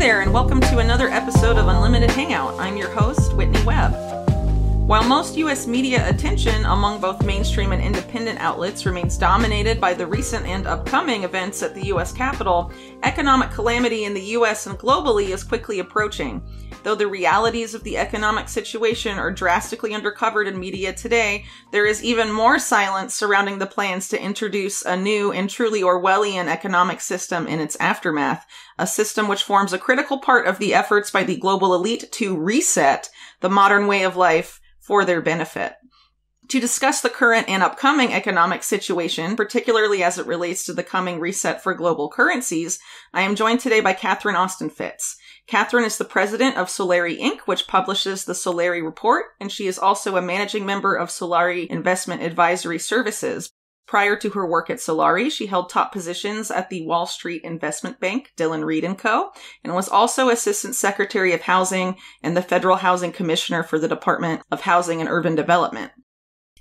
there, and welcome to another episode of Unlimited Hangout. I'm your host, Whitney Webb. While most U.S. media attention among both mainstream and independent outlets remains dominated by the recent and upcoming events at the U.S. Capitol, economic calamity in the U.S. and globally is quickly approaching. Though the realities of the economic situation are drastically undercovered in media today, there is even more silence surrounding the plans to introduce a new and truly Orwellian economic system in its aftermath, a system which forms a critical part of the efforts by the global elite to reset the modern way of life for their benefit. To discuss the current and upcoming economic situation, particularly as it relates to the coming reset for global currencies, I am joined today by Catherine Austin Fitts. Catherine is the president of Solari Inc., which publishes the Solari Report, and she is also a managing member of Solari Investment Advisory Services. Prior to her work at Solari, she held top positions at the Wall Street Investment Bank, Dillon Read & Co., and was also Assistant Secretary of Housing and the Federal Housing Commissioner for the Department of Housing and Urban Development.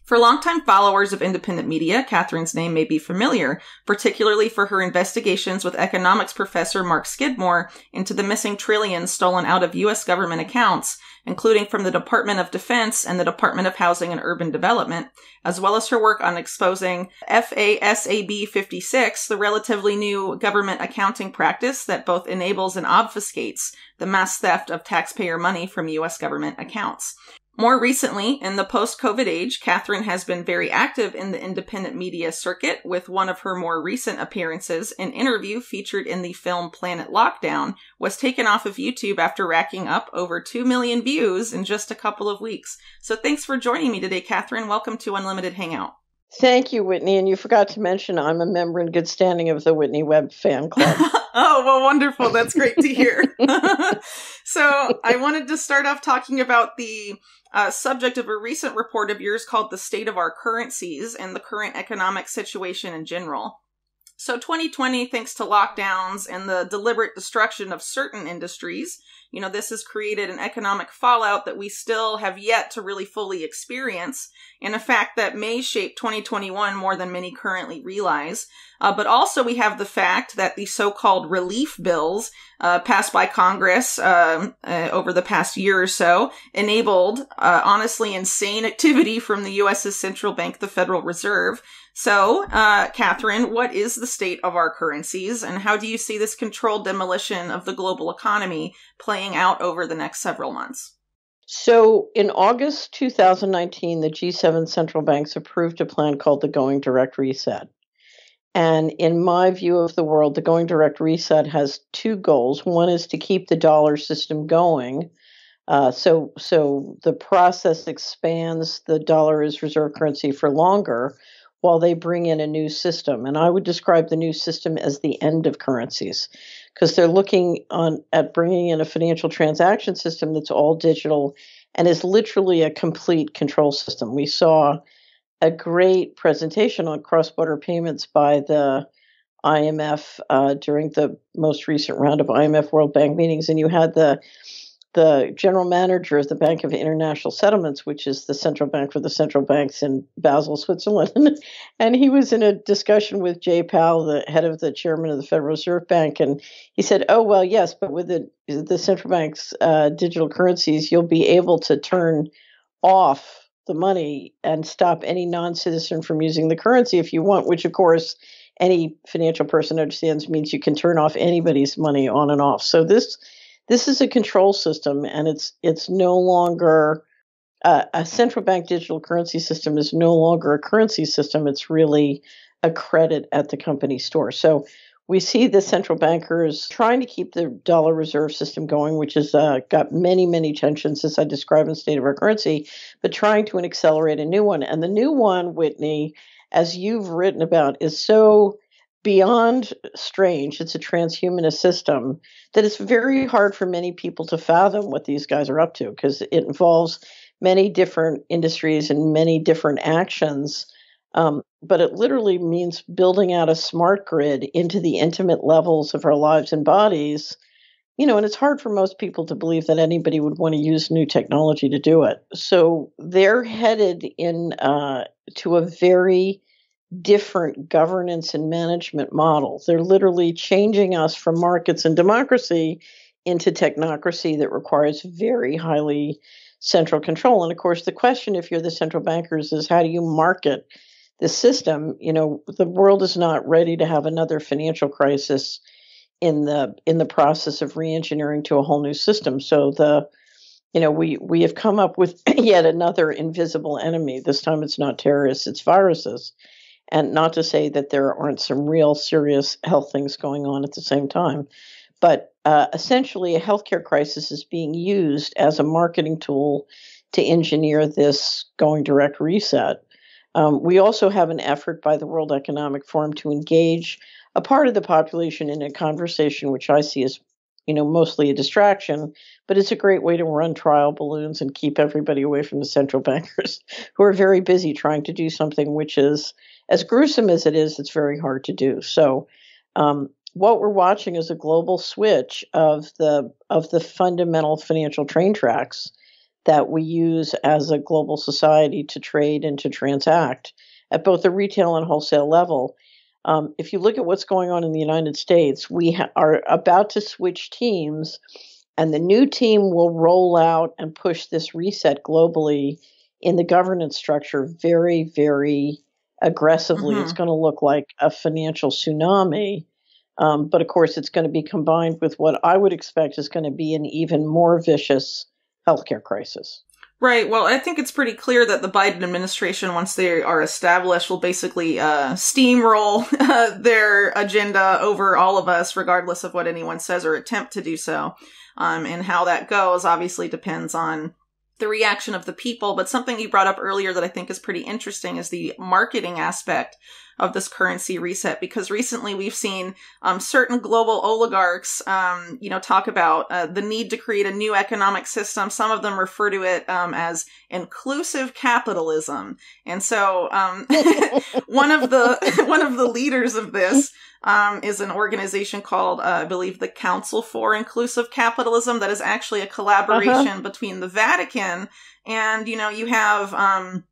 For longtime followers of independent media, Catherine's name may be familiar, particularly for her investigations with economics professor Mark Skidmore into the missing trillions stolen out of U.S. government accounts, including from the Department of Defense and the Department of Housing and Urban Development, as well as her work on exposing FASAB 56, the relatively new government accounting practice that both enables and obfuscates the mass theft of taxpayer money from U.S. government accounts. More recently, in the post-COVID age, Catherine has been very active in the independent media circuit, with one of her more recent appearances, an interview featured in the film Planet Lockdown, was taken off of YouTube after racking up over 2 million views in just a couple of weeks. So thanks for joining me today, Catherine. Welcome to Unlimited Hangout. Thank you, Whitney. And you forgot to mention I'm a member in good standing of the Whitney Webb fan club. Oh, well, wonderful. That's great to hear. So I wanted to start off talking about the subject of a recent report of yours called The State of Our Currencies and the Current Economic Situation in General. So 2020, thanks to lockdowns and the deliberate destruction of certain industries, this has created an economic fallout that we still have yet to really fully experience, and a fact that may shape 2021 more than many currently realize. But also we have the fact that the so-called relief bills passed by Congress over the past year or so enabled honestly insane activity from the U.S.'s central bank, the Federal Reserve. So, Catherine, what is the state of our currencies, and how do you see this controlled demolition of the global economy playing out over the next several months? So, in August 2019, the G7 central banks approved a plan called the Going Direct Reset. And in my view of the world, the Going Direct Reset has two goals. One is to keep the dollar system going. So the process expands the dollar as reserve currency for longer, while they bring in a new system. And I would describe the new system as the end of currencies, because they're looking at bringing in a financial transaction system that's all digital and is literally a complete control system. We saw a great presentation on cross-border payments by the IMF during the most recent round of IMF World Bank meetings, and you had the general manager of the Bank of International Settlements, which is the central bank for the central banks in Basel, Switzerland. And he was in a discussion with Jay Powell, the head of the chairman of the Federal Reserve Bank. And he said, oh, well, yes, but with the central bank's digital currencies, you'll be able to turn off the money and stop any non-citizen from using the currency if you want, which, of course, any financial person understands means you can turn off anybody's money on and off. So this is a control system, and it's no longer a central bank digital currency system is no longer a currency system. It's really a credit at the company store. So we see the central bankers trying to keep the dollar reserve system going, which has got many, many tensions, as I described in State of Our Currency, but trying to accelerate a new one. And the new one, Whitney, as you've written about, is so beyond strange. It's a transhumanist system that it's very hard for many people to fathom what these guys are up to, because it involves many different industries and many different actions. But it literally means building out a smart grid into the intimate levels of our lives and bodies. And it's hard for most people to believe that anybody would want to use new technology to do it. So they're headed in to a very different governance and management model. They're literally changing us from markets and democracy into technocracy that requires very highly central control. And of course, the question, if you're the central bankers, is how do you market the system? The world is not ready to have another financial crisis in the process of reengineering to a whole new system. So we have come up with yet another invisible enemy. This time it's not terrorists, it's viruses. And not to say that there aren't some real serious health things going on at the same time. But essentially, a healthcare crisis is being used as a marketing tool to engineer this going direct reset. We also have an effort by the World Economic Forum to engage a part of the population in a conversation, which I see as, mostly a distraction, but it's a great way to run trial balloons and keep everybody away from the central bankers who are very busy trying to do something which is, as gruesome as it is, it's very hard to do. So what we're watching is a global switch of the fundamental financial train tracks that we use as a global society to trade and to transact at both the retail and wholesale level. If you look at what's going on in the United States, we are about to switch teams, and the new team will roll out and push this reset globally in the governance structure very, very aggressively. It's going to look like a financial tsunami. But of course, it's going to be combined with what I would expect is going to be an even more vicious healthcare crisis. Right. Well, I think it's pretty clear that the Biden administration, once they are established, will basically steamroll their agenda over all of us, regardless of what anyone says or attempt to do so. And how that goes obviously depends on the reaction of the people. But something you brought up earlier that I think is pretty interesting is the marketing aspect of this currency reset, because recently we've seen certain global oligarchs, talk about the need to create a new economic system. Some of them refer to it as inclusive capitalism, and so one of the leaders of this is an organization called, I believe, the Council for Inclusive Capitalism. That is actually a collaboration between the Vatican and you have.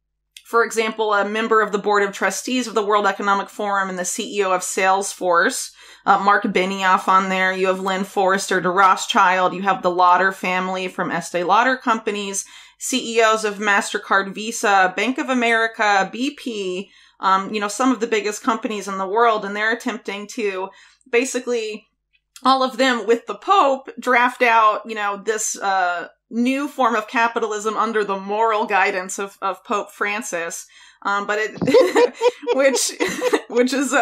For example, a member of the board of trustees of the World Economic Forum and the CEO of Salesforce, Mark Benioff on there. You have Lynn Forrester de Rothschild. You have the Lauder family from Estee Lauder companies, CEOs of MasterCard, Visa, Bank of America, BP, some of the biggest companies in the world. And they're attempting to basically, all of them with the Pope, draft out, this new form of capitalism under the moral guidance of Pope Francis. But it, which is,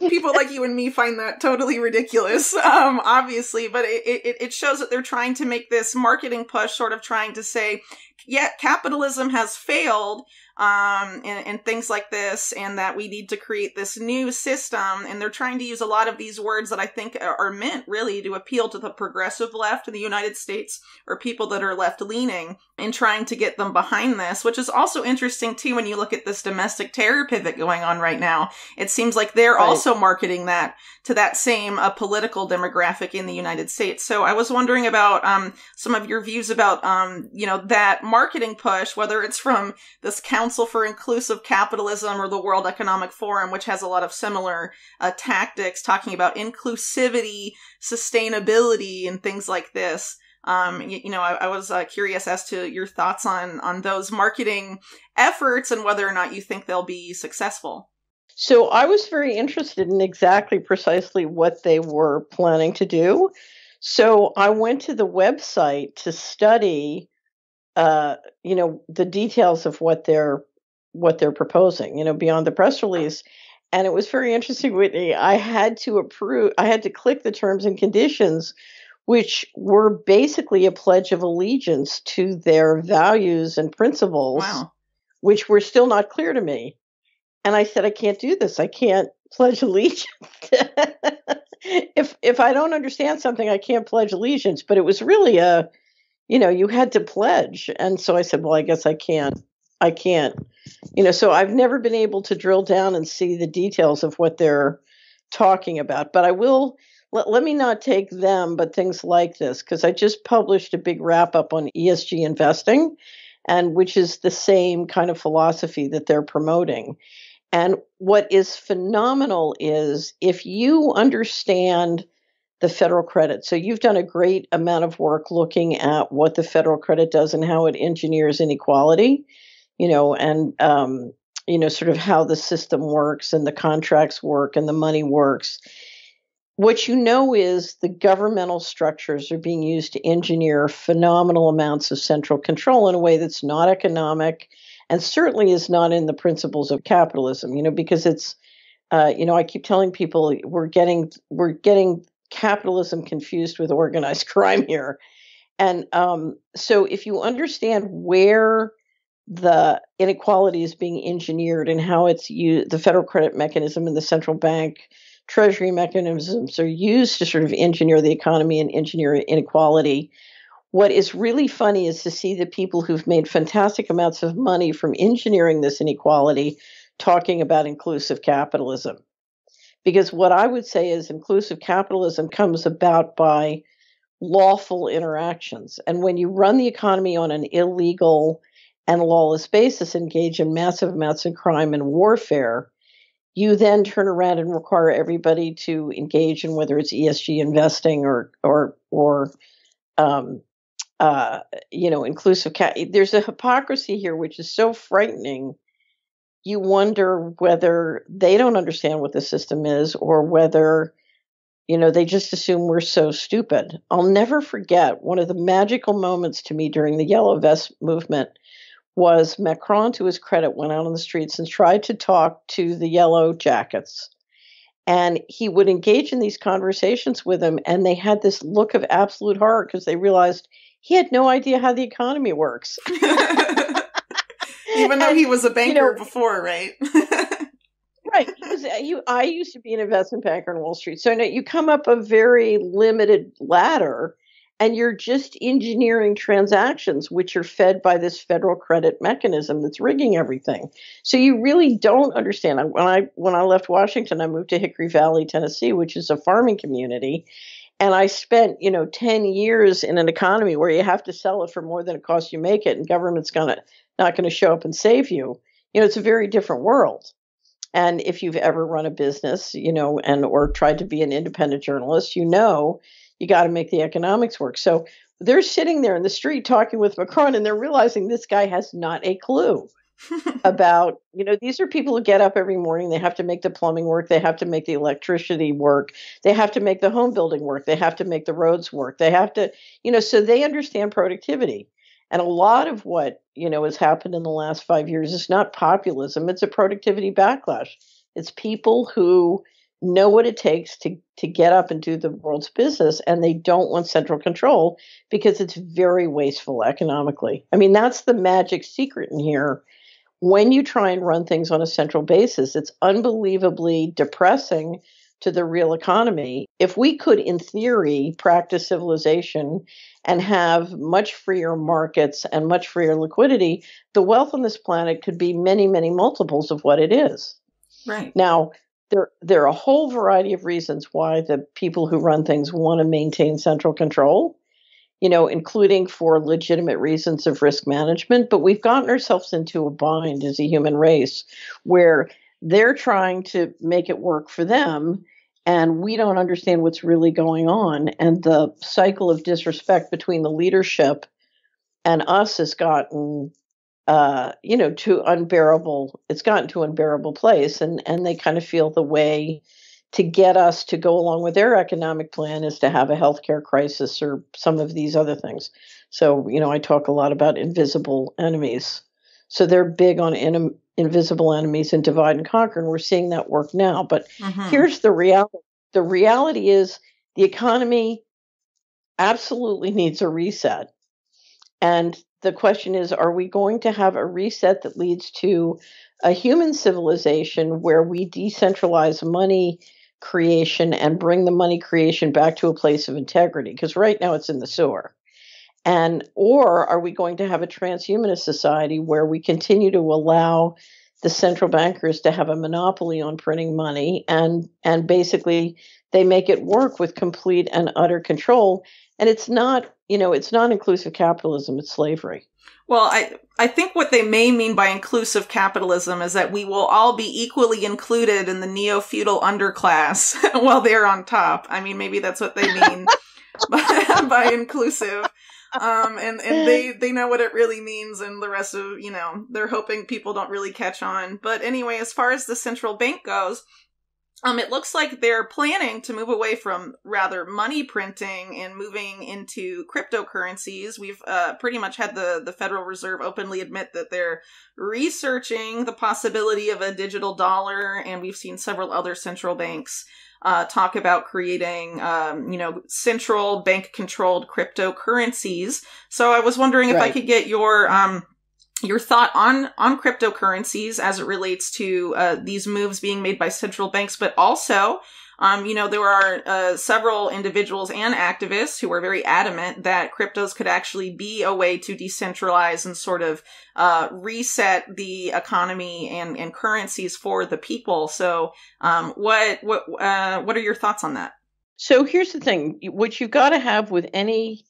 people like you and me find that totally ridiculous, obviously, but it shows that they're trying to make this marketing push, sort of trying to say, yeah, capitalism has failed, and things like this, and that we need to create this new system. And they're trying to use a lot of these words that I think are meant really to appeal to the progressive left in the United States, or people that are left leaning, and trying to get them behind this, which is also interesting too when you look at this domestic terror pivot going on right now. It seems like they're also marketing that to that same political demographic in the United States. So I was wondering about some of your views about that marketing push, whether it's from this Council for Inclusive Capitalism or the World Economic Forum, which has a lot of similar tactics talking about inclusivity, sustainability, and things like this. I was curious as to your thoughts on those marketing efforts and whether or not you think they'll be successful. So I was very interested in exactly precisely what they were planning to do. So I went to the website to study, the details of what they're proposing, beyond the press release. And it was very interesting, Whitney. I had to click the terms and conditions, which were basically a pledge of allegiance to their values and principles, which were still not clear to me. And I said, I can't do this. I can't pledge allegiance. If I don't understand something, I can't pledge allegiance. But it was really you had to pledge. And so I said, well, I guess I can't. So I've never been able to drill down and see the details of what they're talking about. But I will, let me not take them, but things like this, because I just published a big wrap up on ESG investing, and which is the same kind of philosophy that they're promoting. And what is phenomenal is if you understand the federal credit. So you've done a great amount of work looking at what the federal credit does and how it engineers inequality, and sort of how the system works and the contracts work and the money works. What you know is the governmental structures are being used to engineer phenomenal amounts of central control in a way that's not economic and certainly is not in the principles of capitalism, because it's, I keep telling people we're getting capitalism confused with organized crime here. And so if you understand where the inequality is being engineered and how it's used, the federal credit mechanism and the central bank treasury mechanisms are used to sort of engineer the economy and engineer inequality. What is really funny is to see the people who've made fantastic amounts of money from engineering this inequality talking about inclusive capitalism. Because what I would say is inclusive capitalism comes about by lawful interactions. And when you run the economy on an illegal and lawless basis, engage in massive amounts of crime and warfare, you then turn around and require everybody to engage in whether it's ESG investing or inclusive. There's a hypocrisy here which is so frightening. You wonder whether they don't understand what the system is or whether, they just assume we're so stupid. I'll never forget one of the magical moments to me during the Yellow Vest movement was Macron, to his credit, went out on the streets and tried to talk to the yellow jackets. And he would engage in these conversations with them, and they had this look of absolute horror because they realized he had no idea how the economy works. Even though he was a banker before, right? Right. I used to be an investment banker on Wall Street. So you come up a very limited ladder, and you're just engineering transactions which are fed by this federal credit mechanism that's rigging everything. So you really don't understand. When I left Washington, I moved to Hickory Valley, Tennessee, which is a farming community. And I spent, 10 years in an economy where you have to sell it for more than it costs you to make it, and government's not going to show up and save you. It's a very different world. And if you've ever run a business, or tried to be an independent journalist, you got to make the economics work. So they're sitting there in the street talking with Macron, and they're realizing this guy has not a clue about, these are people who get up every morning. They have to make the plumbing work. They have to make the electricity work. They have to make the home building work. They have to make the roads work. They have to, so they understand productivity. And a lot of what, has happened in the last 5 years is not populism. It's a productivity backlash. It's people who know what it takes to get up and do the world's business, and they don't want central control because it's very wasteful economically. I mean, that's the magic secret in here. When you try and run things on a central basis, it's unbelievably depressing to the real economy. If we could, in theory, practice civilization and have much freer markets and much freer liquidity, the wealth on this planet could be many, many multiples of what it is. Right. Now, there are a whole variety of reasons why the people who run things want to maintain central control, including for legitimate reasons of risk management. But we've gotten ourselves into a bind as a human race where they're trying to make it work for them, and we don't understand what's really going on. And the cycle of disrespect between the leadership and us has gotten to unbearable. It's gotten to an unbearable place, and they kind of feel the way to get us to go along with their economic plan is to have a healthcare crisis or some of these other things. So, I talk a lot about invisible enemies. So they're big on invisible enemies and divide and conquer, and we're seeing that work now. But here's the reality. The reality is the economy absolutely needs a reset. And the question is, are we going to have a reset that leads to a human civilization where we decentralize money creation and bring the money creation back to a place of integrity? Because right now it's in the sewer. Or are we going to have a transhumanist society where we continue to allow the central bankers to have a monopoly on printing money, and basically they make it work with complete and utter control. And it's not, it's not inclusive capitalism, it's slavery. Well, I think what they may mean by inclusive capitalism is that we will all be equally included in the neo-feudal underclass while they're on top. I mean, maybe that's what they mean by inclusive. And they know what it really means, and the rest of, they're hoping people don't really catch on. But anyway, as far as the central bank goes, it looks like they're planning to move away from rather money printing and moving into cryptocurrencies. We've pretty much had the Federal Reserve openly admit that they're researching the possibility of a digital dollar, and we've seen several other central banks talk about creating, central bank controlled cryptocurrencies. So I was wondering if I could get your thought on cryptocurrencies as it relates to these moves being made by central banks, but also, there are several individuals and activists who are very adamant that cryptos could actually be a way to decentralize and sort of reset the economy and currencies for the people. So, what are your thoughts on that? So here's the thing: what you've got to have with any.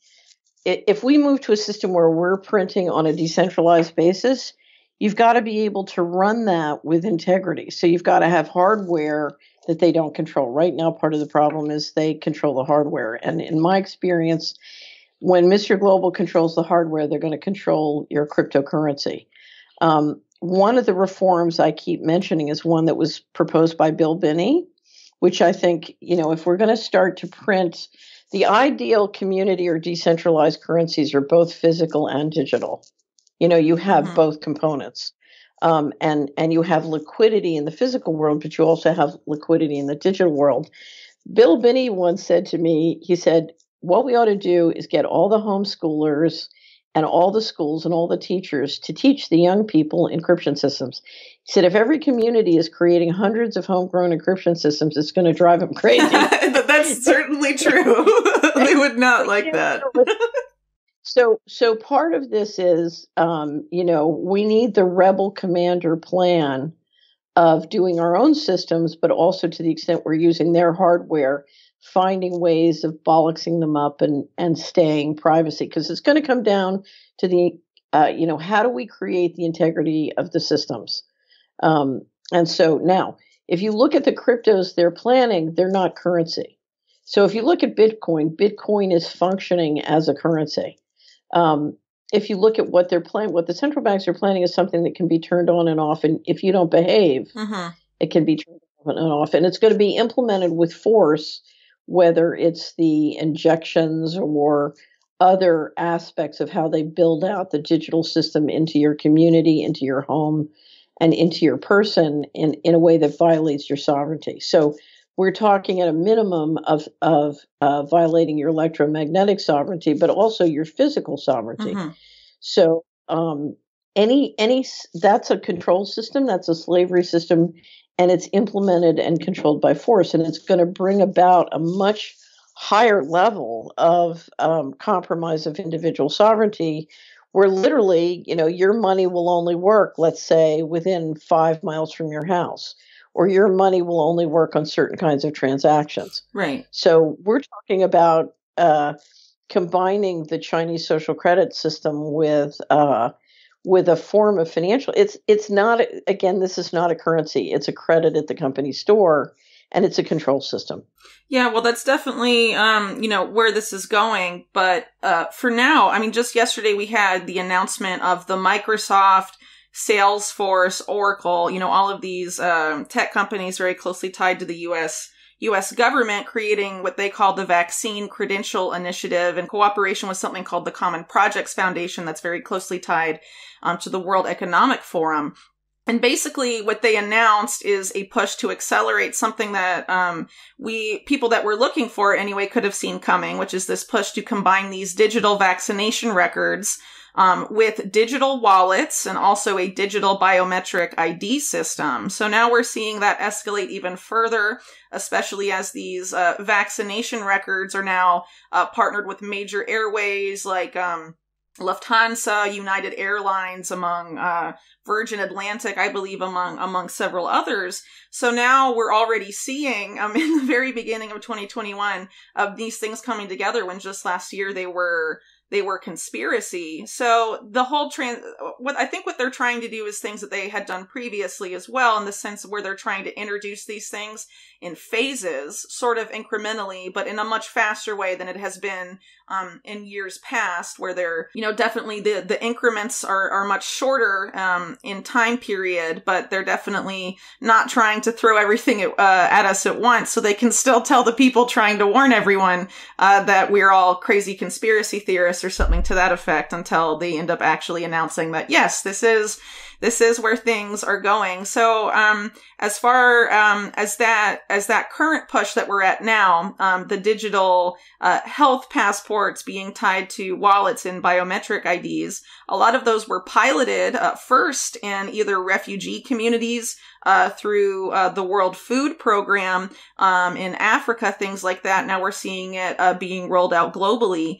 If we move to a system where we're printing on a decentralized basis, you've got to be able to run that with integrity. So you've got to have hardware that they don't control. Right now, part of the problem is they control the hardware. And in my experience, when Mr. Global controls the hardware, they're going to control your cryptocurrency. One of the reforms I keep mentioning is one that was proposed by Bill Binney, which I think, if we're going to start to print, the ideal community or decentralized currencies are both physical and digital. You have both components. And you have liquidity in the physical world, but you also have liquidity in the digital world. Bill Binney once said to me, he said, what we ought to do is get all the homeschoolers and all the schools and all the teachers to teach the young people encryption systems. He said, if every community is creating hundreds of homegrown encryption systems, it's going to drive them crazy. That's certainly true. They would not like that. So part of this is, we need the rebel commander plan of doing our own systems, but also to the extent we're using their hardware, finding ways of bollocksing them up and staying privacy. Because it's going to come down to the, how do we create the integrity of the systems? And so now, if you look at the cryptos they're planning, they're not currency. So if you look at Bitcoin is functioning as a currency. If you look at what they're planning, what the central banks are planning is something that can be turned on and off. And if you don't behave, it can be turned on and off. And it's going to be implemented with force, whether it's the injections or other aspects of how they build out the digital system into your community, into your home, and into your person in a way that violates your sovereignty. So we're talking at a minimum of violating your electromagnetic sovereignty, but also your physical sovereignty. So that's a control system, that's a slavery system, and it's implemented and controlled by force, and it's going to bring about a much higher level of compromise of individual sovereignty, where literally, your money will only work, let's say, within 5 miles from your house, or your money will only work on certain kinds of transactions. Right. So we're talking about combining the Chinese social credit system with a form of financial. It's not, again, this is not a currency. It's a credit at the company store, and it's a control system. Yeah, well, that's definitely, where this is going. But for now, just yesterday we had the announcement of the Microsoft, Salesforce, Oracle, all of these tech companies very closely tied to the U.S. government, creating what they call the Vaccine Credential Initiative in cooperation with something called the Common Projects Foundation that's very closely tied to the World Economic Forum. And basically what they announced is a push to accelerate something that people that were looking for anyway could have seen coming, which is this push to combine these digital vaccination records with digital wallets and also a digital biometric ID system. So now we're seeing that escalate even further, especially as these vaccination records are now partnered with major airways like Lufthansa, United Airlines, among Virgin Atlantic, I believe, among several others. So now we're already seeing in the very beginning of 2021 of these things coming together when just last year they were conspiracy. So the whole what they're trying to do is things that they had done previously as well, in the sense where they're trying to introduce these things in phases, sort of incrementally, but in a much faster way than it has been in years past, where they're, definitely the increments are much shorter in time period, but they're definitely not trying to throw everything at us at once, so they can still tell the people trying to warn everyone that we're all crazy conspiracy theorists or something to that effect, until they end up actually announcing that, yes, this is where things are going. So as far as that current push that we're at now, the digital health passports being tied to wallets and biometric IDs, a lot of those were piloted first in either refugee communities through the World Food Program in Africa, things like that. Now we're seeing it being rolled out globally.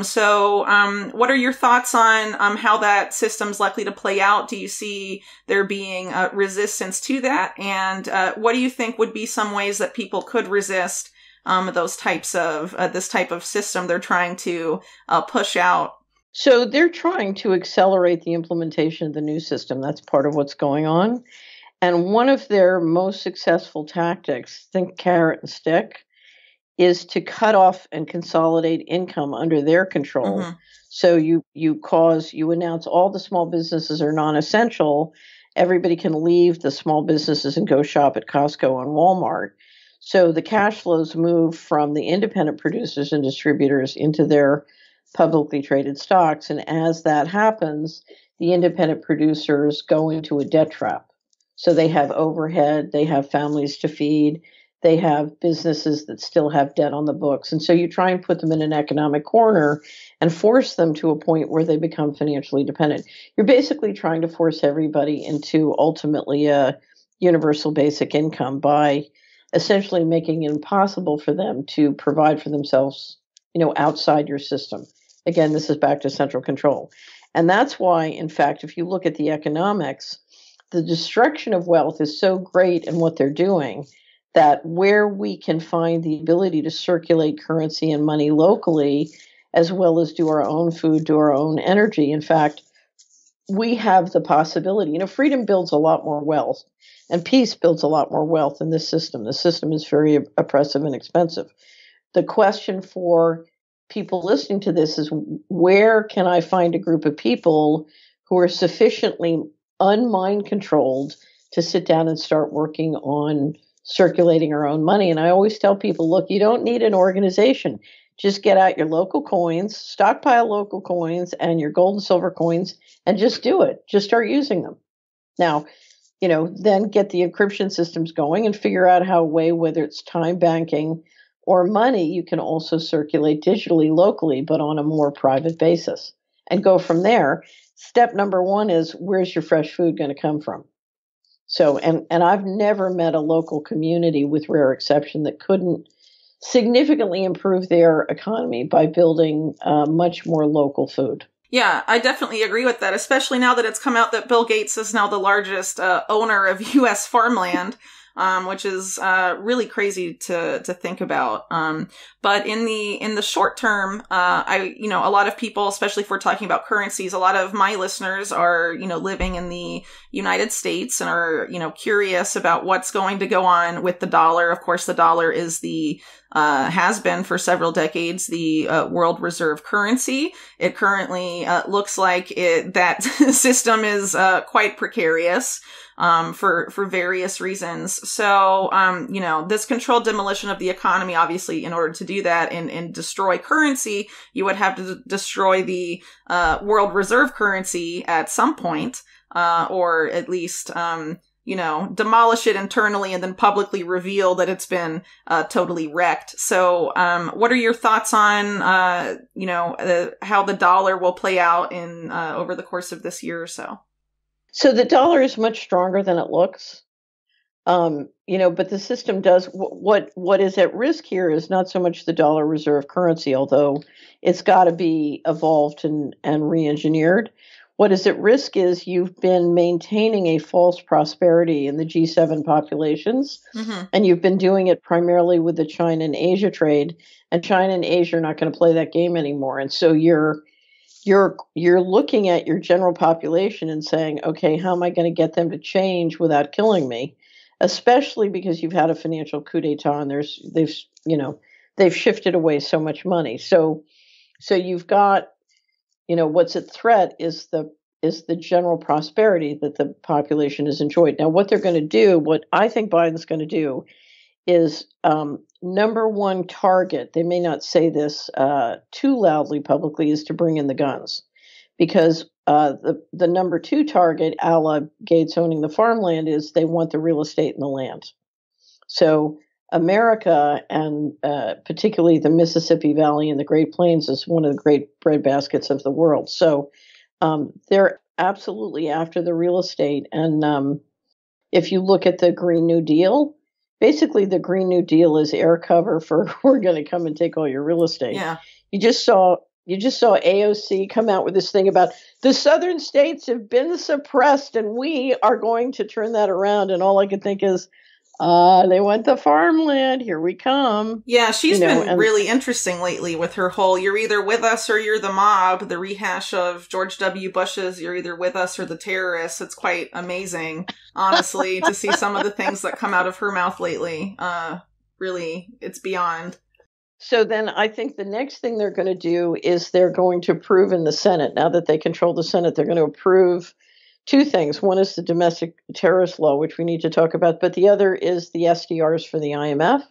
So what are your thoughts on how that system's likely to play out? Do you see there being resistance to that? And what do you think would be some ways that people could resist those types of this type of system they're trying to push out? So they're trying to accelerate the implementation of the new system. That's part of what's going on. And one of their most successful tactics, think carrot and stick, is to cut off and consolidate income under their control. Mm-hmm. So you announce all the small businesses are non-essential. Everybody can leave the small businesses and go shop at Costco and Walmart. So the cash flows move from the independent producers and distributors into their publicly traded stocks. And as that happens, the independent producers go into a debt trap. So they have overhead, they have families to feed, they have businesses that still have debt on the books. And so you try and put them in an economic corner and force them to a point where they become financially dependent. You're basically trying to force everybody into ultimately a universal basic income by essentially making it impossible for them to provide for themselves, outside your system. Again, this is back to central control. And that's why, in fact, if you look at the economics, the destruction of wealth is so great in what they're doing that where we can find the ability to circulate currency and money locally, as well as do our own food, do our own energy, in fact, we have the possibility. Freedom builds a lot more wealth, and peace builds a lot more wealth in this system. The system is very oppressive and expensive. The question for people listening to this is, where can I find a group of people who are sufficiently unmind controlled to sit down and start working on circulating our own money? And I always tell people, look, you don't need an organization. Just get out your local coins, stockpile local coins and your gold and silver coins, and just do it. Just start using them. Now, then get the encryption systems going and figure out how a way, whether it's time banking or money, you can also circulate digitally locally, but on a more private basis, and go from there. Step number one is, where's your fresh food going to come from? So, and I've never met a local community, with rare exception, that couldn't significantly improve their economy by building much more local food. Yeah, I definitely agree with that, especially now that it's come out that Bill Gates is now the largest owner of U.S. farmland. Which is really crazy to think about. But in the short term, a lot of people, especially if we're talking about currencies, a lot of my listeners are, living in the United States and are, curious about what's going to go on with the dollar. Of course, the dollar is has been for several decades the world reserve currency. It currently looks like that system is quite precarious. For various reasons. So, this controlled demolition of the economy, obviously, in order to do that and destroy currency, you would have to destroy the world reserve currency at some point, or at least, demolish it internally and then publicly reveal that it's been totally wrecked. So, what are your thoughts on, how the dollar will play out in over the course of this year or so? So the dollar is much stronger than it looks. But the system does what is at risk here is not so much the dollar reserve currency, although it's got to be evolved and re-engineered. What is at risk is you've been maintaining a false prosperity in the G7 populations, and you've been doing it primarily with the China and Asia trade, and China and Asia are not going to play that game anymore. And so you're looking at your general population and saying, okay, how am I going to get them to change without killing me? Especially because you've had a financial coup d'état and they've shifted away so much money. So you've got, what's at threat is the general prosperity that the population has enjoyed. Now, what they're going to do, what I think Biden's going to do, is number one target. They may not say this too loudly publicly, is to bring in the guns, because the number two target, a la Gates owning the farmland, is they want the real estate and the land. So America, and particularly the Mississippi Valley and the Great Plains, is one of the great breadbaskets of the world. So they're absolutely after the real estate. And if you look at the Green New Deal, basically the Green New Deal is air cover for we're going to come and take all your real estate. Yeah. You just saw AOC come out with this thing about the southern states have been suppressed and we are going to turn that around. And all I could think is, they want the farmland. Here we come. Yeah, she's been really interesting lately with her whole "you're either with us or you're the mob," the rehash of George W. Bush's "you're either with us or the terrorists." It's quite amazing, honestly, to see some of the things that come out of her mouth lately. Really, it's beyond. So then I think the next thing they're going to do is they're going to approve in the Senate. Now that they control the Senate, they're going to approve two things. One is the domestic terrorist law, which we need to talk about, but the other is the SDRs for the IMF.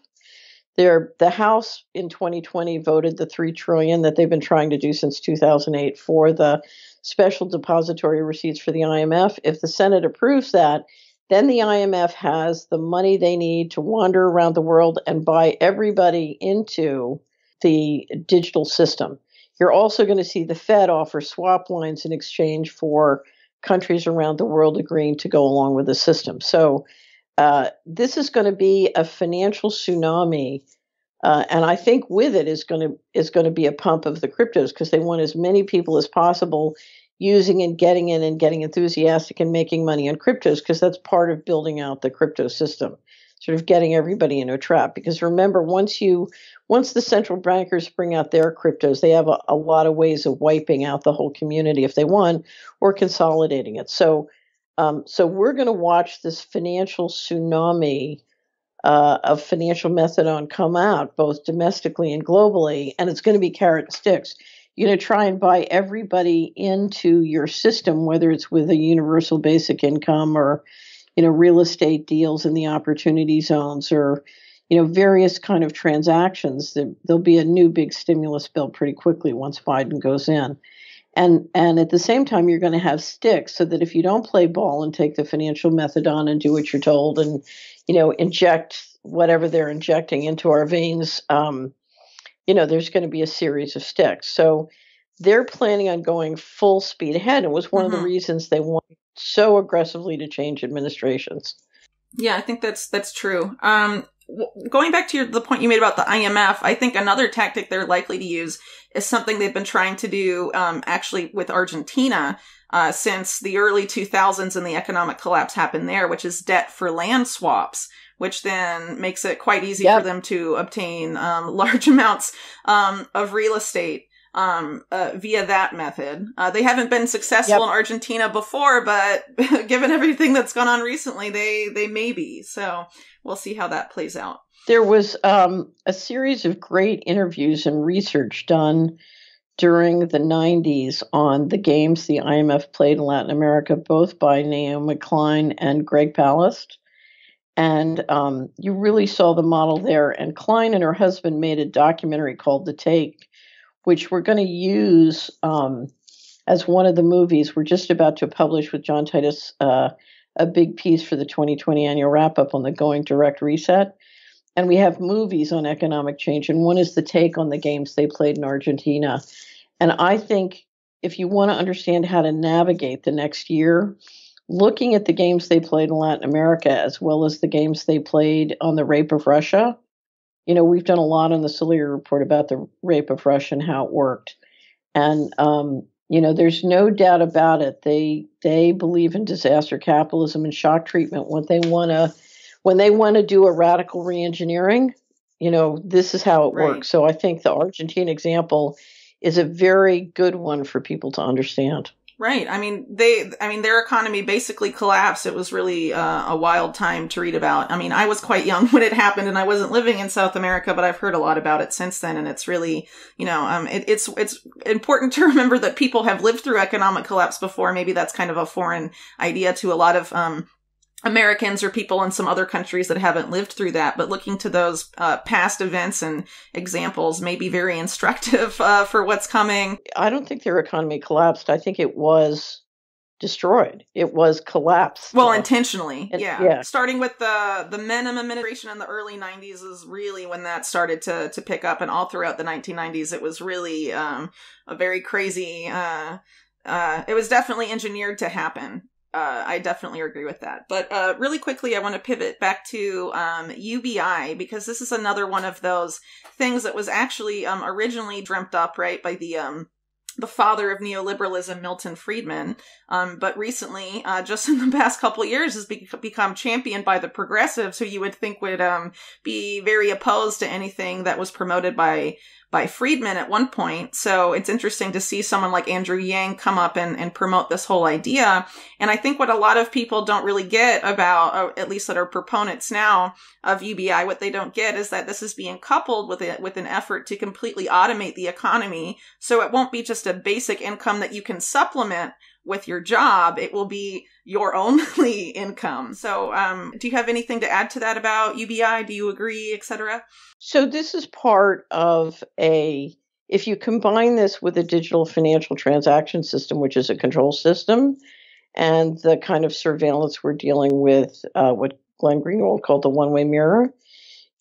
The House in 2020 voted the $3 trillion that they've been trying to do since 2008 for the special depository receipts for the IMF. If the Senate approves that, then the IMF has the money they need to wander around the world and buy everybody into the digital system. You're also going to see the Fed offer swap lines in exchange for countries around the world agreeing to go along with the system. So this is going to be a financial tsunami, and I think with it is going to be a pump of the cryptos, because they want as many people as possible using and getting in and getting enthusiastic and making money on cryptos, because that's part of building out the crypto system, sort of getting everybody into a trap. Because remember, once the central bankers bring out their cryptos, they have a lot of ways of wiping out the whole community if they want, or consolidating it. So we're going to watch this financial tsunami of financial methadone come out, both domestically and globally, and it's going to be carrot and sticks. You're going to try and buy everybody into your system, whether it's with a universal basic income or, real estate deals in the opportunity zones, or, various kind of transactions. There'll be a new big stimulus bill pretty quickly once Biden goes in. And at the same time, you're going to have sticks, so that if you don't play ball and take the financial methadone and do what you're told and, inject whatever they're injecting into our veins, there's going to be a series of sticks. So they're planning on going full speed ahead. It was one of the reasons they wanted so aggressively to change administrations. Yeah, I think that's true. Going back to the point you made about the IMF, I think another tactic they're likely to use is something they've been trying to do actually with Argentina since the early 2000s and the economic collapse happened there, which is debt for land swaps, which then makes it quite easy for them to obtain large amounts of real estate via that method. They haven't been successful in Argentina before, but given everything that's gone on recently, they may be. So we'll see how that plays out. There was a series of great interviews and research done during the 90s on the games the IMF played in Latin America, both by Naomi Klein and Greg Palast. And you really saw the model there. And Klein and her husband made a documentary called The Take, which we're going to use as one of the movies. We're just about to publish with John Titus a big piece for the 2020 annual wrap-up on the Going Direct Reset. And we have movies on economic change, and one is The Take on the games they played in Argentina. And I think if you want to understand how to navigate the next year, looking at the games they played in Latin America as well as the games they played on the rape of Russia. We've done a lot on the Cillier report about the rape of Russia and how it worked. And, there's no doubt about it. They believe in disaster capitalism and shock treatment when they want to do a radical reengineering. This is how it works. So I think the Argentine example is a very good one for people to understand. Right. I mean, their economy basically collapsed. It was really a wild time to read about. I mean, I was quite young when it happened and I wasn't living in South America, but I've heard a lot about it since then. And it's really, it's important to remember that people have lived through economic collapse before. Maybe that's kind of a foreign idea to a lot of, Americans or people in some other countries that haven't lived through that, but looking to those past events and examples may be very instructive for what's coming. I don't think their economy collapsed. I think it was destroyed. It was collapsed. Well, intentionally, yeah. Starting with the Menem administration in the early 90s is really when that started to pick up, and all throughout the 1990s, it was really a very crazy. It was definitely engineered to happen. I definitely agree with that. But really quickly, I want to pivot back to UBI, because this is another one of those things that was actually originally dreamt up, right, by the father of neoliberalism, Milton Friedman, but recently, just in the past couple of years, has become championed by the progressives, who you would think would be very opposed to anything that was promoted by Friedman at one point. So it's interesting to see someone like Andrew Yang come up and promote this whole idea. And I think what a lot of people don't really get about, at least that are proponents now of UBI, what they don't get is that this is being coupled with an effort to completely automate the economy. So it won't be just a basic income that you can supplement with your job. It will be your only income. So do you have anything to add to that about UBI? Do you agree, etc.? So this is part of if you combine this with a digital financial transaction system, which is a control system, and the kind of surveillance we're dealing with, what Glenn Greenwald called the one-way mirror,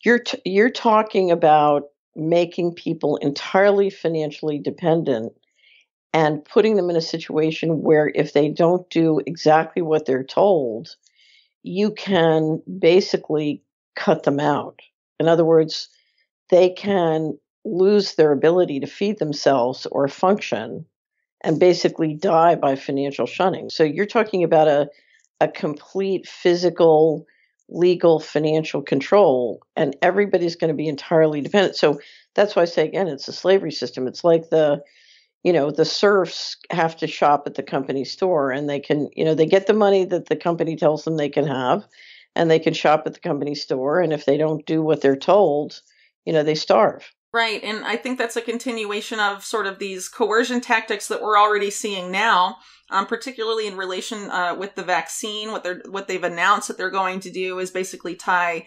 you're talking about making people entirely financially dependent and putting them in a situation where if they don't do exactly what they're told, you can basically cut them out. In other words, they can lose their ability to feed themselves or function and basically die by financial shunning. So you're talking about a complete physical, legal, financial control, and everybody's going to be entirely dependent. So that's why I say, again, it's a slavery system. It's like the serfs have to shop at the company store, and they can, they get the money that the company tells them they can have, and they can shop at the company store. And if they don't do what they're told, they starve. Right. And I think that's a continuation of sort of these coercion tactics that we're already seeing now, particularly in relation with the vaccine. What they've announced that they're going to do is basically tie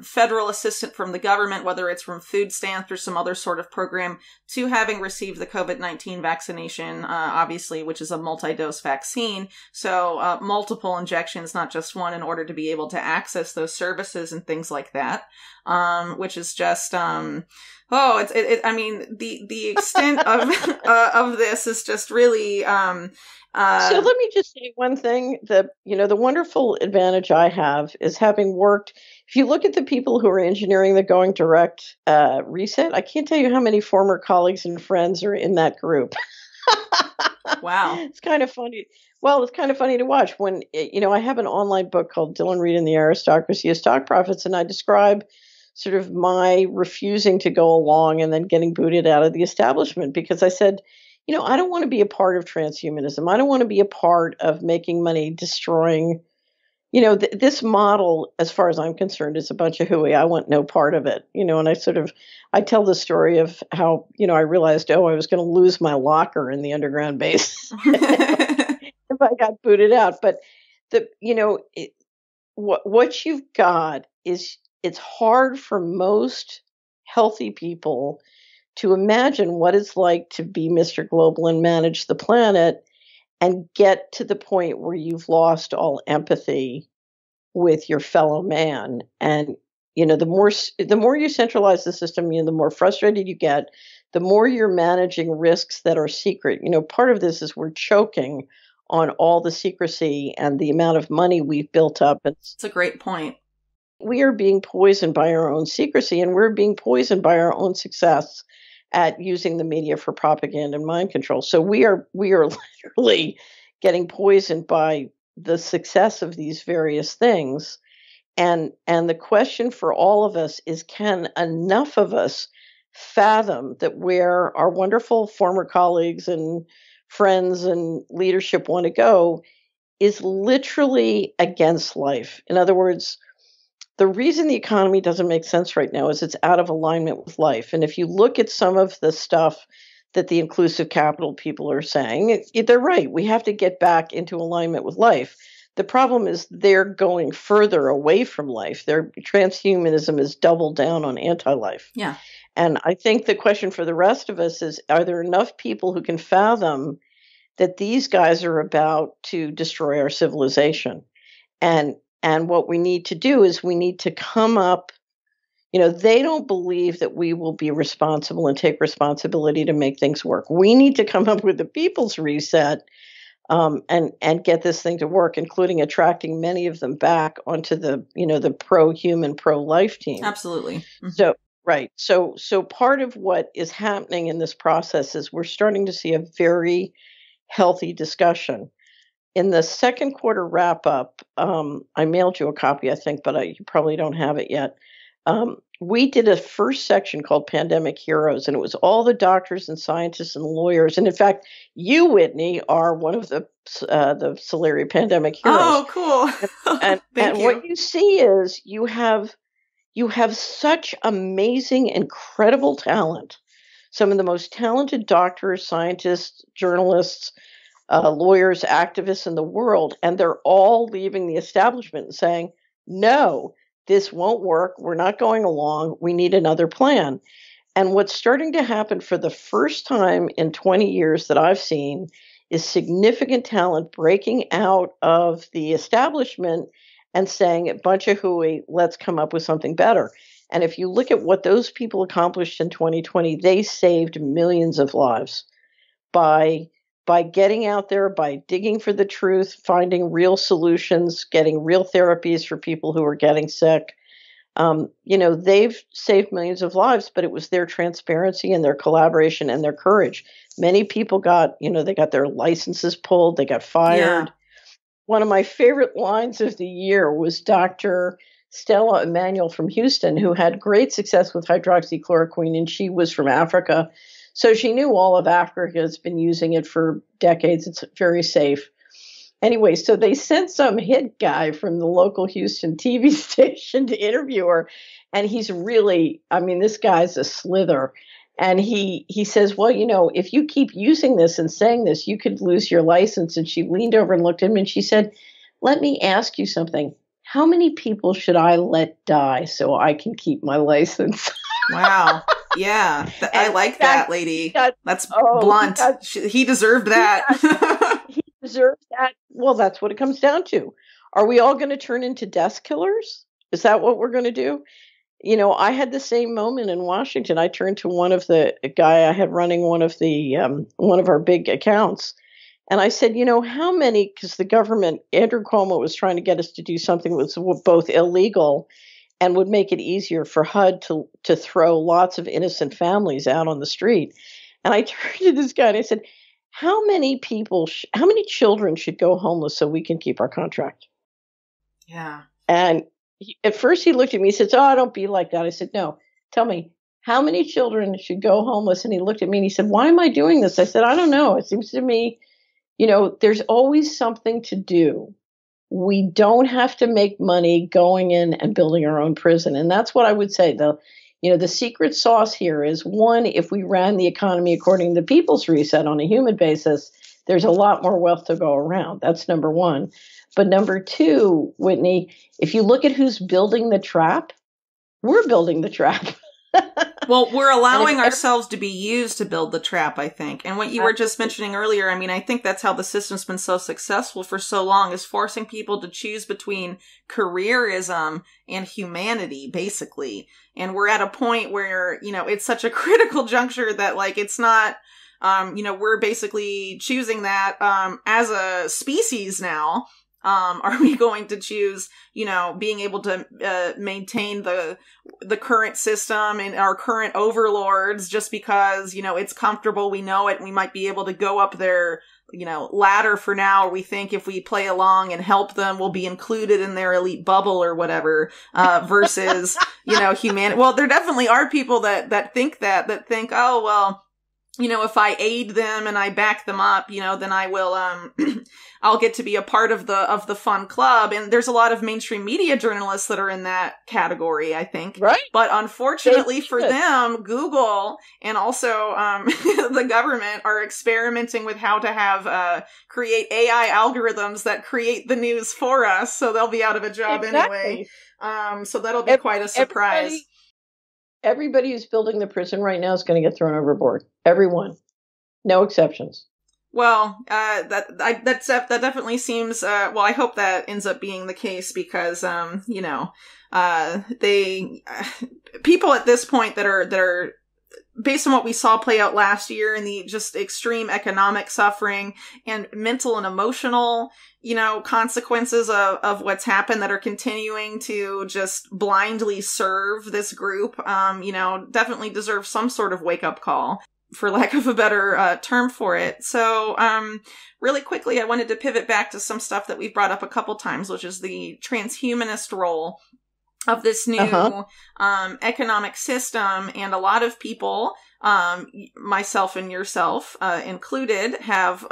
federal assistance from the government, whether it's from food stamps or some other sort of program, to having received the COVID-19 vaccination, obviously, which is a multi-dose vaccine. So multiple injections, not just one, in order to be able to access those services and things like that, which is just... I mean, the extent of this is just really. So let me just say one thing. The wonderful advantage I have is having worked. If you look at the people who are engineering the going direct reset, I can't tell you how many former colleagues and friends are in that group. Wow, it's kind of funny. Well, it's kind of funny to watch when I have an online book called Dylan Reed and the Aristocracy of Stock Profits, and I describe sort of my refusing to go along and then getting booted out of the establishment because I said, I don't want to be a part of transhumanism. I don't want to be a part of making money, destroying, this model, as far as I'm concerned, is a bunch of hooey. I want no part of it, and I tell the story of how, I realized, I was going to lose my locker in the underground base if I got booted out. But what you've got is, it's hard for most healthy people to imagine what it's like to be Mr. Global and manage the planet and get to the point where you've lost all empathy with your fellow man. And, the more you centralize the system, the more frustrated you get, the more you're managing risks that are secret. Part of this is we're choking on all the secrecy and the amount of money we've built up. It's a great point. We are being poisoned by our own secrecy, and we're being poisoned by our own success at using the media for propaganda and mind control. So we are literally getting poisoned by the success of these various things. And the question for all of us is, can enough of us fathom that where our wonderful former colleagues and friends and leadership want to go is literally against life? In other words, the reason the economy doesn't make sense right now is it's out of alignment with life. And if you look at some of the stuff that the inclusive capital people are saying, they're right. We have to get back into alignment with life. The problem is they're going further away from life. Their transhumanism is doubled down on anti-life. Yeah. And I think the question for the rest of us is, are there enough people who can fathom that these guys are about to destroy our civilization? And what we need to do is we need to come up, they don't believe that we will be responsible and take responsibility to make things work. We need to come up with the people's reset and get this thing to work, including attracting many of them back onto the pro-human, pro-life team. Absolutely. Mm-hmm. So, right. So part of what is happening in this process is we're starting to see a very healthy discussion. In the second quarter wrap up, I mailed you a copy, I think, but you probably don't have it yet. We did a first section called Pandemic Heroes, and it was all the doctors and scientists and lawyers. And in fact, you, Whitney, are one of the Solari Pandemic Heroes. Oh, cool. And what you see is you have such amazing, incredible talent. Some of the most talented doctors, scientists, journalists, lawyers, activists in the world, and they're all leaving the establishment and saying, no, this won't work. We're not going along. We need another plan. And what's starting to happen for the first time in 20 years that I've seen is significant talent breaking out of the establishment and saying, a bunch of hooey, let's come up with something better. And if you look at what those people accomplished in 2020, they saved millions of lives by getting out there, by digging for the truth, finding real solutions, getting real therapies for people who are getting sick. They've saved millions of lives, but it was their transparency and their collaboration and their courage. Many people got their licenses pulled, they got fired. Yeah. One of my favorite lines of the year was Dr. Stella Emanuel from Houston, who had great success with hydroxychloroquine, and she was from Africa. So she knew all of Africa has been using it for decades. It's very safe. Anyway, so they sent some hit guy from the local Houston TV station to interview her. And he's really, this guy's a slither. And he says, well, if you keep using this and saying this, you could lose your license. And she leaned over and looked at him and she said, let me ask you something. How many people should I let die so I can keep my license? Wow. Yeah. I like that lady. That's blunt. He deserved that. He deserves that. Well, that's what it comes down to. Are we all going to turn into desk killers? Is that what we're going to do? I had the same moment in Washington. I turned to a guy I had running one of our big accounts. And I said, how many, because the government, Andrew Cuomo was trying to get us to do something that was both illegal and would make it easier for HUD to throw lots of innocent families out on the street. And I turned to this guy and I said, how many children should go homeless so we can keep our contract? Yeah. And at first he looked at me, he said, oh, don't be like that. I said, no, tell me, how many children should go homeless? And he looked at me and he said, why am I doing this? I said, I don't know. It seems to me, there's always something to do. We don't have to make money going in and building our own prison. And that's what I would say. The secret sauce here is, one, if we ran the economy according to the people's reset on a human basis, there's a lot more wealth to go around. That's number one. But number two, Whitney, if you look at who's building the trap, we're building the trap. Well, we're allowing ourselves to be used to build the trap, I think. And what you were just mentioning earlier, I think that's how the system's been so successful for so long, is forcing people to choose between careerism and humanity, basically. And we're at a point where, it's such a critical juncture that, it's not we're basically choosing that as a species now. Are we going to choose, being able to maintain the current system and our current overlords just because, it's comfortable, we know it, and we might be able to go up their, ladder for now, or we think if we play along and help them, we'll be included in their elite bubble or whatever, versus, humanity. Well, there definitely are people that think, oh, well, if I aid them and I back them up, then I will, I'll get to be a part of the fun club. And there's a lot of mainstream media journalists that are in that category, I think. Right. But unfortunately for them, Google and also, the government are experimenting with how to have, create AI algorithms that create the news for us. So they'll be out of a job anyway. So that'll be quite a surprise. Everybody who's building the prison right now is going to get thrown overboard. Everyone. No exceptions. Well, that definitely seems, I hope that ends up being the case because, people at this point that are, based on what we saw play out last year and the just extreme economic suffering and mental and emotional, consequences of what's happened that are continuing to just blindly serve this group, definitely deserve some sort of wake-up call, for lack of a better term for it. So, really quickly, I wanted to pivot back to some stuff that we've brought up a couple times, which is the transhumanist role of this new economic system. And a lot of people, myself and yourself included, have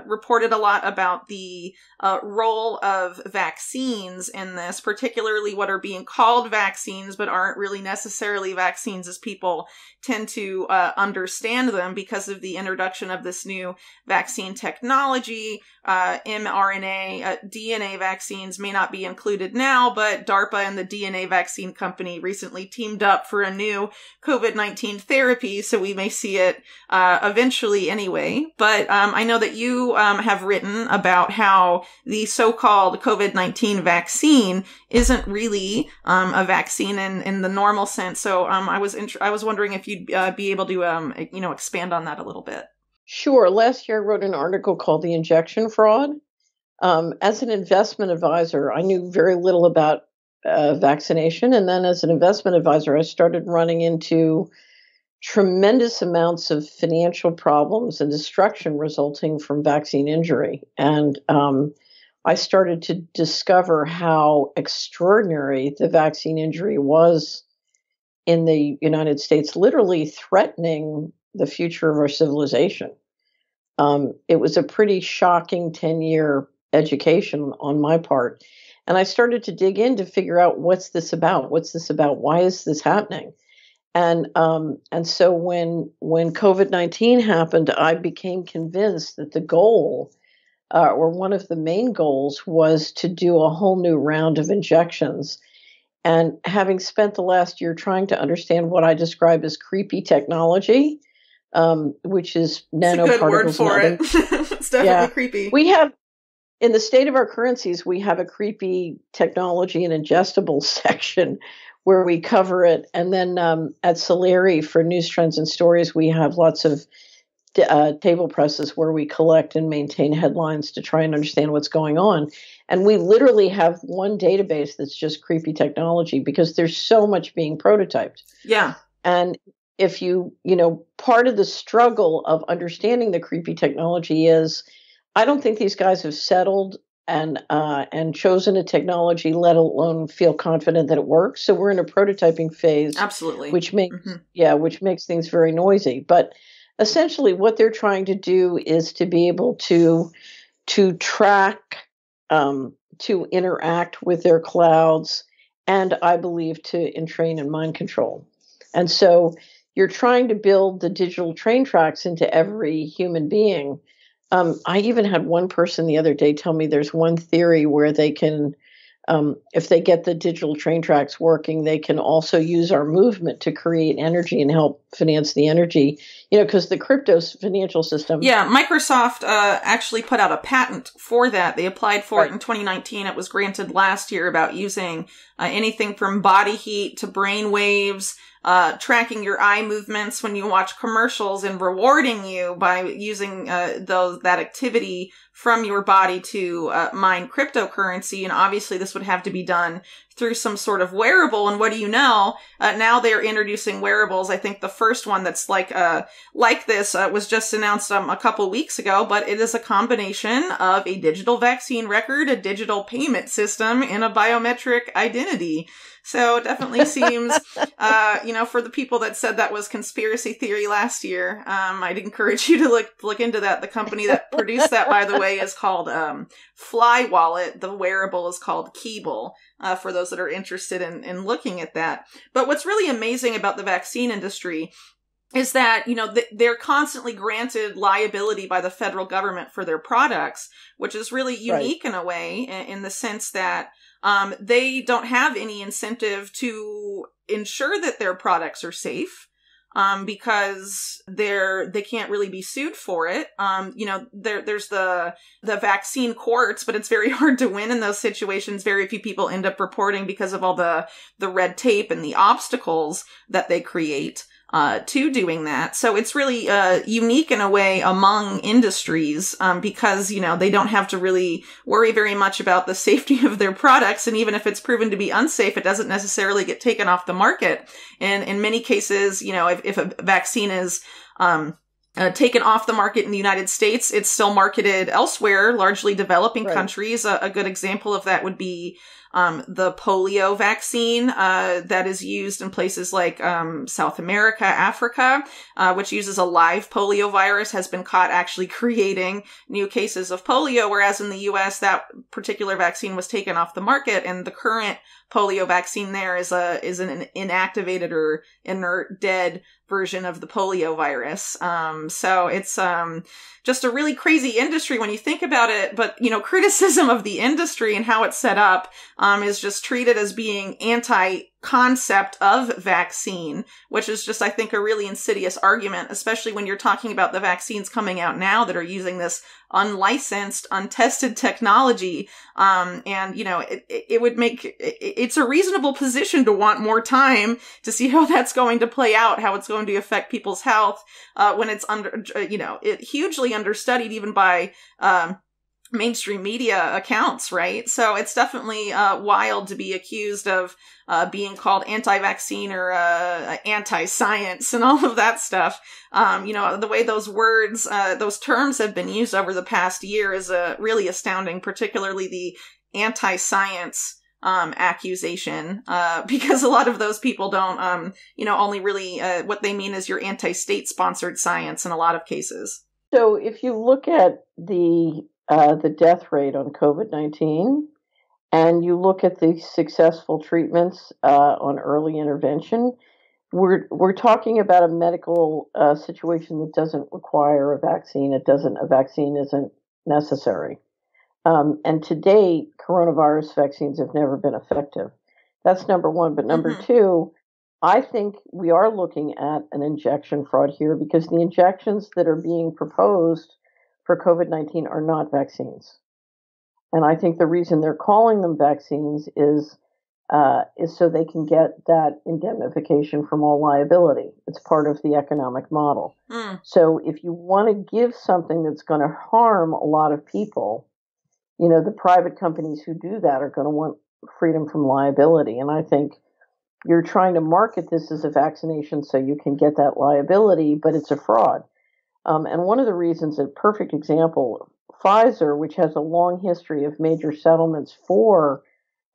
reported a lot about the role of vaccines in this, particularly what are being called vaccines but aren't really necessarily vaccines as people tend to understand them because of the introduction of this new vaccine technology. mRNA, DNA vaccines may not be included now, but DARPA and the DNA vaccine company recently teamed up for a new COVID-19 therapy, so we may see it eventually anyway. But I know that you have written about how the so-called COVID-19 vaccine isn't really a vaccine in the normal sense. So I was wondering if you'd be able to expand on that a little bit. Sure. Last year I wrote an article called The Injection Fraud. As an investment advisor, I knew very little about vaccination. And then as an investment advisor, I started running into tremendous amounts of financial problems and destruction resulting from vaccine injury. And I started to discover how extraordinary the vaccine injury was in the United States, literally threatening the future of our civilization. It was a pretty shocking 10-year education on my part. And I started to dig in to figure out, what's this about? What's this about? Why is this happening? And so when COVID-19 happened, I became convinced that the goal, or one of the main goals, was to do a whole new round of injections. And having spent the last year trying to understand what I describe as creepy technology, which is nanoparticles. It's a good word for it. It's definitely creepy. We have, in the state of our currencies, we have a creepy technology and ingestibles section where we cover it. And then at Soleri for News, Trends, and Stories, we have lots of table presses where we collect and maintain headlines to try and understand what's going on. And we literally have one database that's just creepy technology because there's so much being prototyped. Yeah. And if part of the struggle of understanding the creepy technology is, I don't think these guys have settled and chosen a technology, let alone feel confident that it works. So we're in a prototyping phase. Absolutely. Which makes things very noisy. But essentially what they're trying to do is to be able to track, to interact with their clouds, and I believe to entrain and mind control. And so you're trying to build the digital train tracks into every human being. I even had one person the other day tell me there's one theory where they can, if they get the digital train tracks working, they can also use our movement to create energy and help finance the energy, because the crypto financial system. Yeah, Microsoft actually put out a patent for that. They applied for it in 2019. It was granted last year, about using anything from body heat to brain waves tracking your eye movements when you watch commercials and rewarding you by using that activity from your body to mine cryptocurrency. And obviously this would have to be done through some sort of wearable. And what do you know? Now they're introducing wearables. I think the first one that's like this was just announced a couple weeks ago, but it is a combination of a digital vaccine record, a digital payment system, and a biometric identity. So it definitely seems, for the people that said that was conspiracy theory last year, I'd encourage you to look into that. The company that produced that, by the way, is called Fly Wallet. The wearable is called Keeble, for those that are interested in looking at that. But what's really amazing about the vaccine industry is that, they're constantly granted liability by the federal government for their products, which is really unique in a way, in the sense that they don't have any incentive to ensure that their products are safe, because they can't really be sued for it. There's the vaccine courts, but it's very hard to win in those situations. Very few people end up reporting because of all the red tape and the obstacles that they create to doing that. So it's really unique in a way among industries, because, they don't have to really worry very much about the safety of their products. And even if it's proven to be unsafe, it doesn't necessarily get taken off the market. And in many cases, if a vaccine is taken off the market in the United States, it's still marketed elsewhere, largely developing countries. A good example of that would be the polio vaccine that is used in places like South America, Africa, which uses a live polio virus, has been caught actually creating new cases of polio, whereas in the U.S. that particular vaccine was taken off the market, and the current polio vaccine there is an inactivated or inert dead version of the polio virus. So it's just a really crazy industry when you think about it. But, criticism of the industry and how it's set up is just treated as being anti-concept of vaccine, which is just, I think, a really insidious argument, especially when you're talking about the vaccines coming out now that are using this unlicensed, untested technology. It would make, it's a reasonable position to want more time to see how that's going to play out, how it's going to affect people's health, when it's hugely understudied even by, mainstream media accounts, right? So it's definitely wild to be accused of being called anti-vaccine or anti-science and all of that stuff. The way those words, those terms have been used over the past year is really astounding, particularly the anti-science accusation, because a lot of those people don't, only really what they mean is your anti-state sponsored science in a lot of cases. So if you look at the death rate on COVID-19, and you look at the successful treatments on early intervention, we're talking about a medical situation that doesn't require a vaccine. A vaccine isn't necessary. And to date, coronavirus vaccines have never been effective. That's number one. But number two, I think we are looking at an injection fraud here, because the injections that are being proposed for COVID-19 are not vaccines. And I think the reason they're calling them vaccines is so they can get that indemnification from all liability. It's part of the economic model. So if you want to give something that's going to harm a lot of people, the private companies who do that are going to want freedom from liability. And I think you're trying to market this as a vaccination so you can get that liability, but it's a fraud. And one of the reasons, a perfect example, Pfizer, which has a long history of major settlements for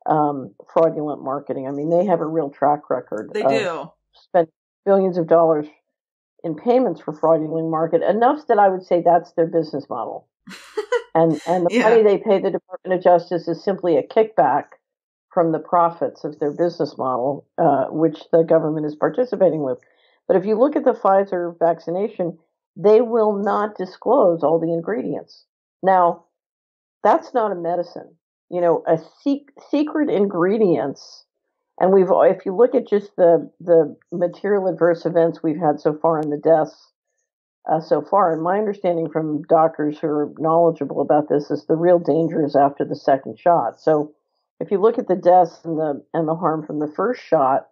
fraudulent marketing. I mean, they have a real track record. They do. Spent billions of dollars in payments for fraudulent market, enough that I would say that's their business model. and the money they pay the Department of Justice is simply a kickback from the profits of their business model, which the government is participating with. But if you look at the Pfizer vaccination, they will not disclose all the ingredients. Now, that's not a medicine. Secret ingredients, and if you look at just the material adverse events we've had so far and the deaths so far, and my understanding from doctors who are knowledgeable about this is the real danger is after the second shot. So if you look at the deaths and the harm from the first shot,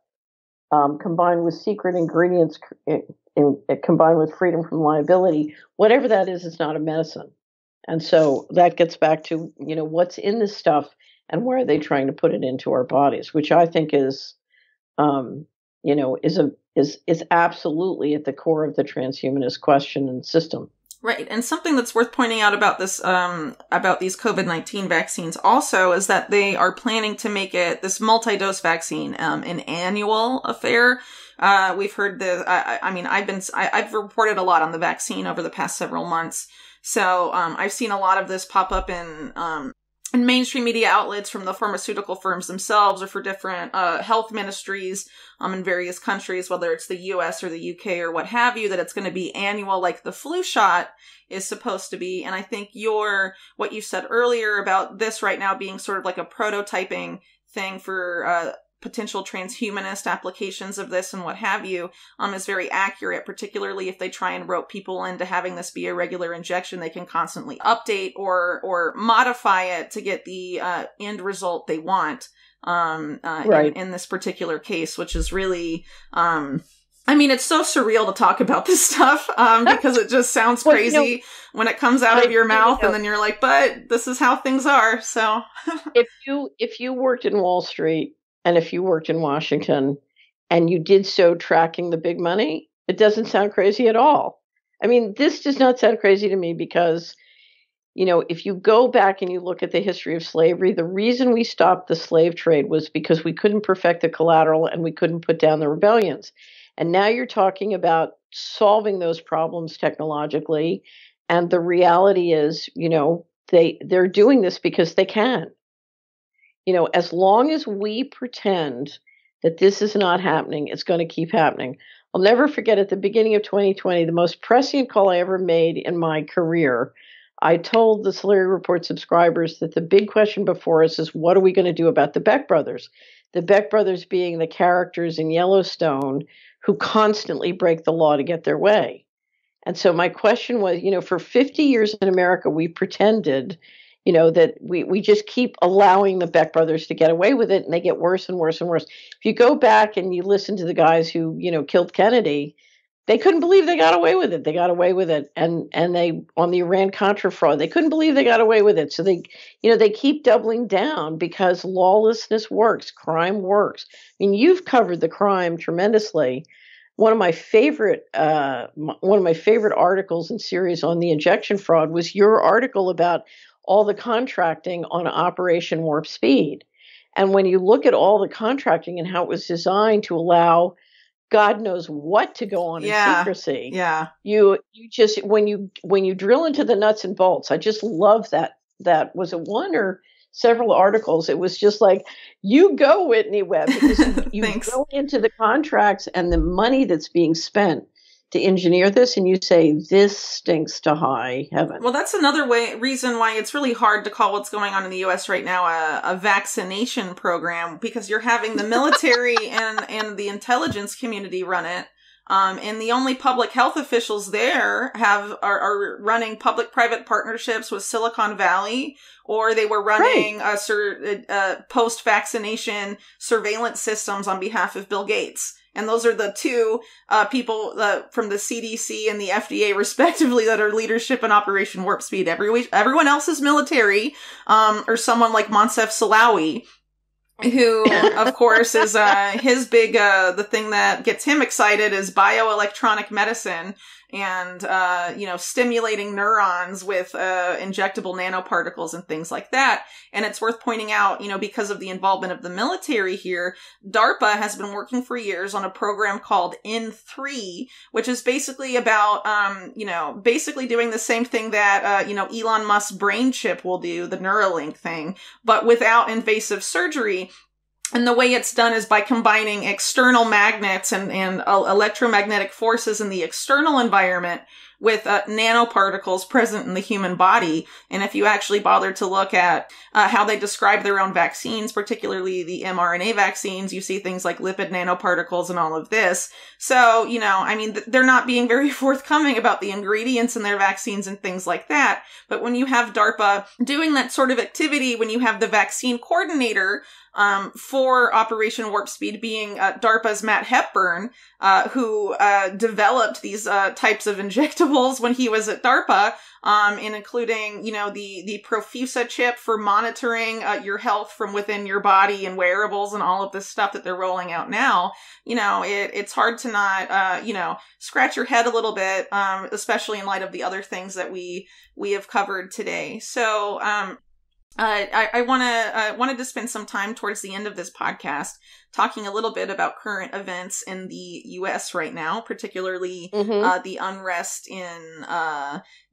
combined with secret ingredients, combined with freedom from liability, whatever that is not a medicine. And so that gets back to, what's in this stuff and where are they trying to put it into our bodies, which I think is, is absolutely at the core of the transhumanist question and system. Right. And something that's worth pointing out about this, about these COVID-19 vaccines also is that they are planning to make it this multi-dose vaccine, an annual affair. We've heard I've reported a lot on the vaccine over the past several months. So, I've seen a lot of this pop up in mainstream media outlets from the pharmaceutical firms themselves or for different health ministries in various countries, whether it's the US or the UK or what have you, that it's going to be annual like the flu shot is supposed to be. And I think what you said earlier about this right now being sort of like a prototyping thing for potential transhumanist applications of this and what have you, is very accurate, particularly if they try and rope people into having this be a regular injection. They can constantly update or modify it to get the end result they want right. in this particular case, which is really... it's so surreal to talk about this stuff because it just sounds crazy when it comes out of your mouth and then you're like, but this is how things are. So if you worked in Wall Street and if you worked in Washington and you did so tracking the big money, it doesn't sound crazy at all. This does not sound crazy to me because, if you go back and you look at the history of slavery, the reason we stopped the slave trade was because we couldn't perfect the collateral and we couldn't put down the rebellions. And now you're talking about solving those problems technologically. And the reality is, they're doing this because they can. As long as we pretend that this is not happening, it's going to keep happening. I'll never forget at the beginning of 2020, the most prescient call I ever made in my career. I told the Solari Report subscribers that the big question before us is, what are we going to do about the Beck brothers? The Beck brothers being the characters in Yellowstone who constantly break the law to get their way. And so my question was, for 50 years in America, we pretended, that we just keep allowing the Beck brothers to get away with it, and they get worse and worse and worse. If you go back and you listen to the guys who, killed Kennedy, they couldn't believe they got away with it. They got away with it. And they, on the Iran-Contra fraud, they couldn't believe they got away with it. So they keep doubling down because lawlessness works. Crime works. You've covered the crime tremendously. One of my favorite articles and series on the injection fraud was your article about all the contracting on Operation Warp Speed. And when you look at all the contracting and how it was designed to allow God knows what to go on in secrecy. Yeah. You just, when you drill into the nuts and bolts, I just love that. That was it one or several articles. It was just like, you go, Whitney Webb, because you go into the contracts and the money that's being spent to engineer this, and you say, this stinks to high heaven. Well, that's another reason why it's really hard to call what's going on in the U.S. right now a vaccination program, because you're having the military and the intelligence community run it. And the only public health officials there are running public-private partnerships with Silicon Valley, or they were running post-vaccination surveillance systems on behalf of Bill Gates. And those are the two people from the CDC and the FDA, respectively, that are leadership in Operation Warp Speed. Everyone else is military, or someone like Moncef Slaoui, who, of course, is his big, the thing that gets him excited is bioelectronic medicine and, stimulating neurons with injectable nanoparticles and things like that. And it's worth pointing out, because of the involvement of the military here, DARPA has been working for years on a program called N3, which is basically about, basically doing the same thing that, Elon Musk's brain chip will do, the Neuralink thing, but without invasive surgery. And the way it's done is by combining external magnets and electromagnetic forces in the external environment with nanoparticles present in the human body. And if you actually bother to look at how they describe their own vaccines, particularly the mRNA vaccines, you see things like lipid nanoparticles and all of this. So, I mean, they're not being very forthcoming about the ingredients in their vaccines and things like that. But when you have DARPA doing that sort of activity, when you have the vaccine coordinator for Operation Warp Speed being DARPA's Matt Hepburn, who developed these types of injectables when he was at DARPA, and including, the Profusa chip for monitoring your health from within your body and wearables and all of this stuff that they're rolling out now. It's hard to not, scratch your head a little bit, especially in light of the other things that we have covered today. So, I wanted to spend some time towards the end of this podcast talking a little bit about current events in the U.S. right now, particularly the unrest in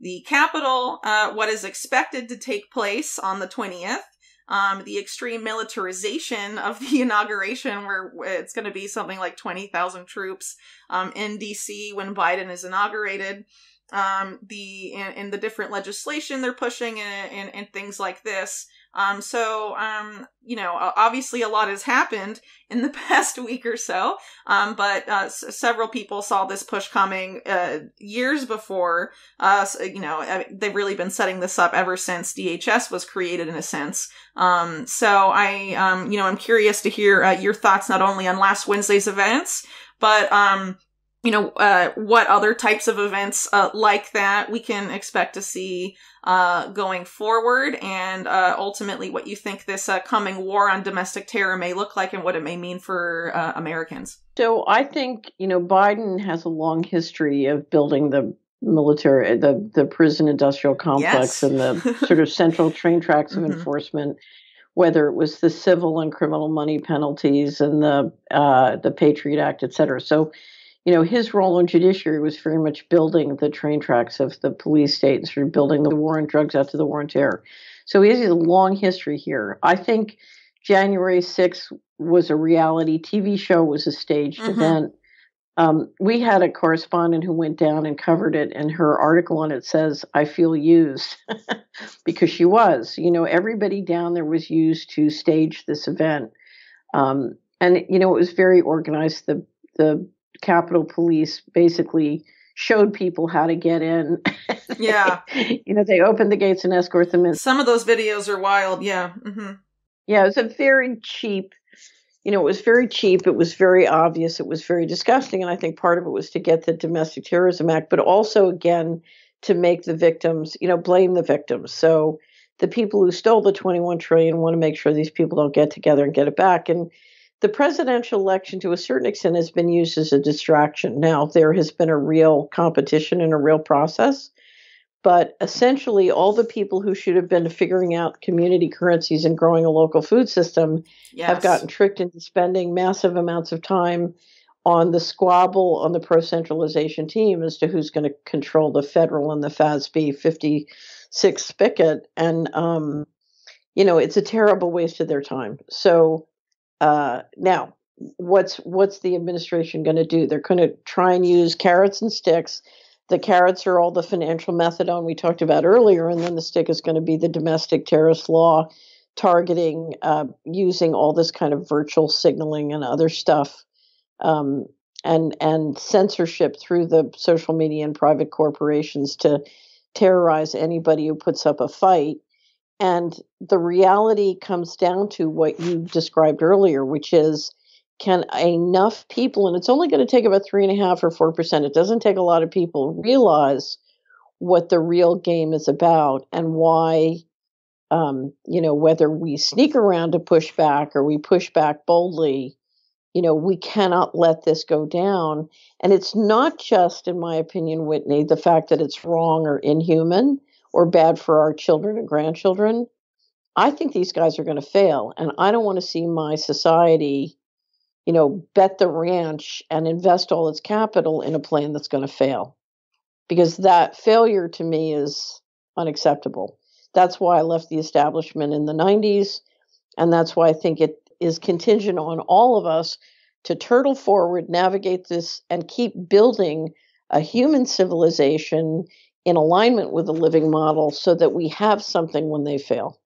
the Capitol, what is expected to take place on the 20th, the extreme militarization of the inauguration, where it's going to be something like 20,000 troops in D.C. when Biden is inaugurated. In the different legislation they're pushing and things like this. Obviously a lot has happened in the past week or so. But several people saw this push coming, years before. They've really been setting this up ever since DHS was created in a sense. I'm curious to hear, your thoughts not only on last Wednesday's events, but, what other types of events like that we can expect to see going forward, and ultimately what you think this coming war on domestic terror may look like and what it may mean for Americans. So I think, Biden has a long history of building the military, the prison industrial complex, yes, and the sort of central train tracks of enforcement, whether it was the civil and criminal money penalties and the Patriot Act, et cetera. So, his role in judiciary was very much building the train tracks of the police state and sort of building the war on drugs out to the war on terror. So he has a long history here. I think January 6th was a reality TV show, was a staged event. We had a correspondent who went down and covered it, and her article on it says, "I feel used," because she was. Everybody down there was used to stage this event. And, it was very organized. The Capitol Police basically showed people how to get in. Yeah. They opened the gates and escort them in. Some of those videos are wild. Yeah. Yeah, it was a very cheap, it was very cheap. It was very obvious. It was very disgusting. And I think part of it was to get the Domestic Terrorism Act, but also, again, to make the victims, blame the victims. So the people who stole the $21 trillion want to make sure these people don't get together and get it back. And the presidential election, to a certain extent, has been used as a distraction. Now, there has been a real competition and a real process, but essentially all the people who should have been figuring out community currencies and growing a local food system, yes, have gotten tricked into spending massive amounts of time on the squabble on the pro-centralization team as to who's going to control the federal and the FASB 56 spigot. And, it's a terrible waste of their time. So, now, what's the administration going to do? They're going to try and use carrots and sticks. The carrots are all the financial methadone we talked about earlier, and then the stick is going to be the domestic terrorist law targeting, using all this kind of virtual signaling and other stuff, and censorship through the social media and private corporations to terrorize anybody who puts up a fight. And the reality comes down to what you described earlier, which is, can enough people, and it's only going to take about 3.5% or 4%, it doesn't take a lot of people, realize what the real game is about and why, whether we sneak around to push back or we push back boldly, we cannot let this go down. And it's not just, in my opinion, Whitney, the fact that it's wrong or inhuman or bad for our children and grandchildren. I think these guys are going to fail. And I don't want to see my society, bet the ranch and invest all its capital in a plan that's going to fail. Because that failure to me is unacceptable. That's why I left the establishment in the 90s. And that's why I think it is contingent on all of us to turtle forward, navigate this, and keep building a human civilization in alignment with a living model so that we have something when they fail.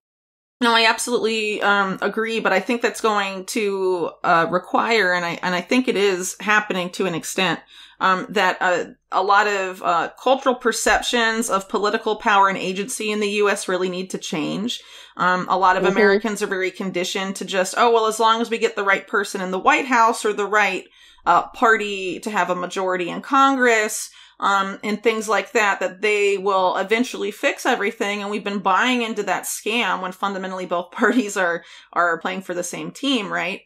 No, I absolutely agree, but I think that's going to require, and I think it is happening to an extent, that a lot of cultural perceptions of political power and agency in the U.S. really need to change. A lot of Americans are very conditioned to just, oh, well, as long as we get the right person in the White House or the right party to have a majority in Congress, and things like that, that they will eventually fix everything. And we've been buying into that scam when fundamentally both parties are playing for the same team, right?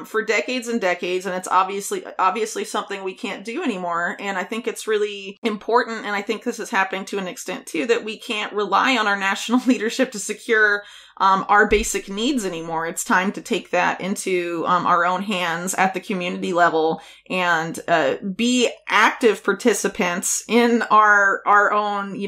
For decades and decades, and it's obviously something we can't do anymore. And I think it's really important, and I think this is happening to an extent too, that we can't rely on our national leadership to secure our basic needs anymore. It's time to take that into our own hands at the community level and be active participants in our own,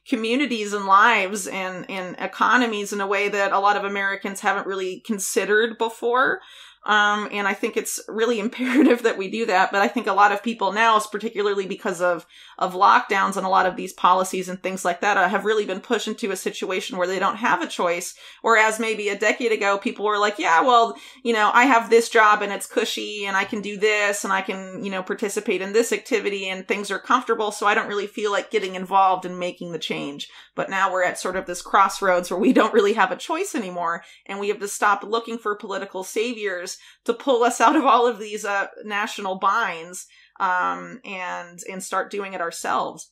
communities and lives and economies in a way that a lot of Americans haven't really considered before. And I think it's really imperative that we do that. But I think a lot of people now, particularly because of lockdowns and a lot of these policies and things like that, have really been pushed into a situation where they don't have a choice. Whereas maybe a decade ago, people were like, yeah, well, I have this job and it's cushy and I can do this and I can, participate in this activity and things are comfortable. So I don't really feel like getting involved in making the change. But now we're at sort of this crossroads where we don't really have a choice anymore. And we have to stop looking for political saviors to pull us out of all of these national binds and start doing it ourselves.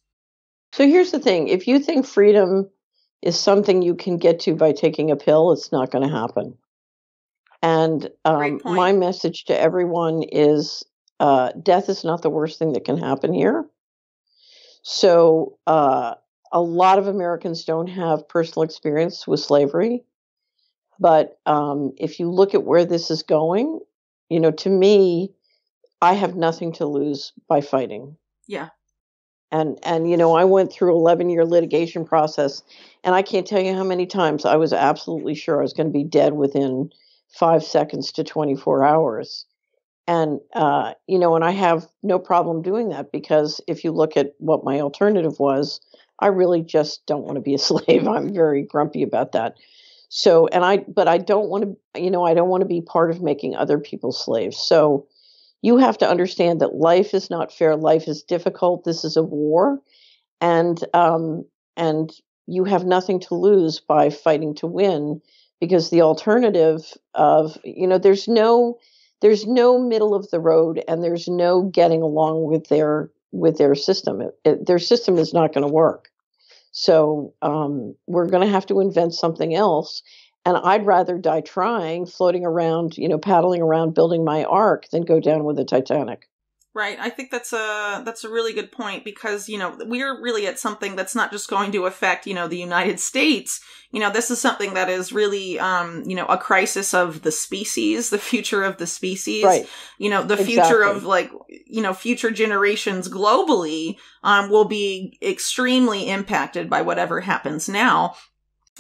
So here's the thing. If you think freedom is something you can get to by taking a pill, it's not going to happen. And my message to everyone is death is not the worst thing that can happen here. So a lot of Americans don't have personal experience with slavery. But if you look at where this is going, to me, I have nothing to lose by fighting. Yeah. And I went through 11-year litigation process, and I can't tell you how many times I was absolutely sure I was going to be dead within 5 seconds to 24 hours. And, and I have no problem doing that because if you look at what my alternative was, I really just don't want to be a slave. I'm very grumpy about that. So, but I don't want to, I don't want to be part of making other people slaves. So you have to understand that life is not fair. Life is difficult. This is a war. And you have nothing to lose by fighting to win because the alternative of, there's no middle of the road and there's no getting along with their system. Their system is not going to work. So we're going to have to invent something else. And I'd rather die trying, floating around, paddling around, building my ark than go down with the Titanic. Right. I think that's a really good point because, we're really at something that's not just going to affect, the United States. This is something that is really, a crisis of the species, the future of the species, right. The future of future generations globally, will be extremely impacted by whatever happens now.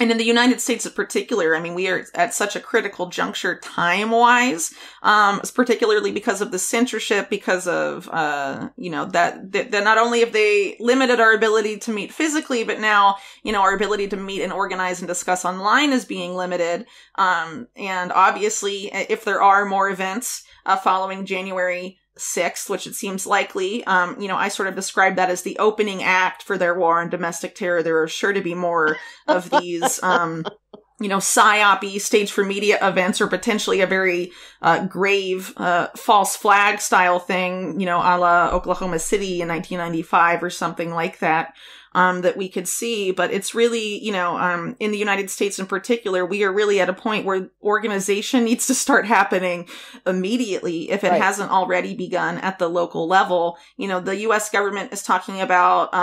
And in the United States in particular, we are at such a critical juncture time-wise, particularly because of the censorship, because of, that not only have they limited our ability to meet physically, but now, our ability to meet and organize and discuss online is being limited. And obviously, if there are more events following January 6th, which it seems likely, I sort of describe that as the opening act for their war on domestic terror. There are sure to be more of these, psyop-y stage for media events or potentially a very grave false flag style thing, a la Oklahoma City in 1995 or something like that. That we could see, but it's really, in the United States in particular, we are really at a point where organization needs to start happening immediately if it hasn't already begun at the local level. The U.S. government is talking about,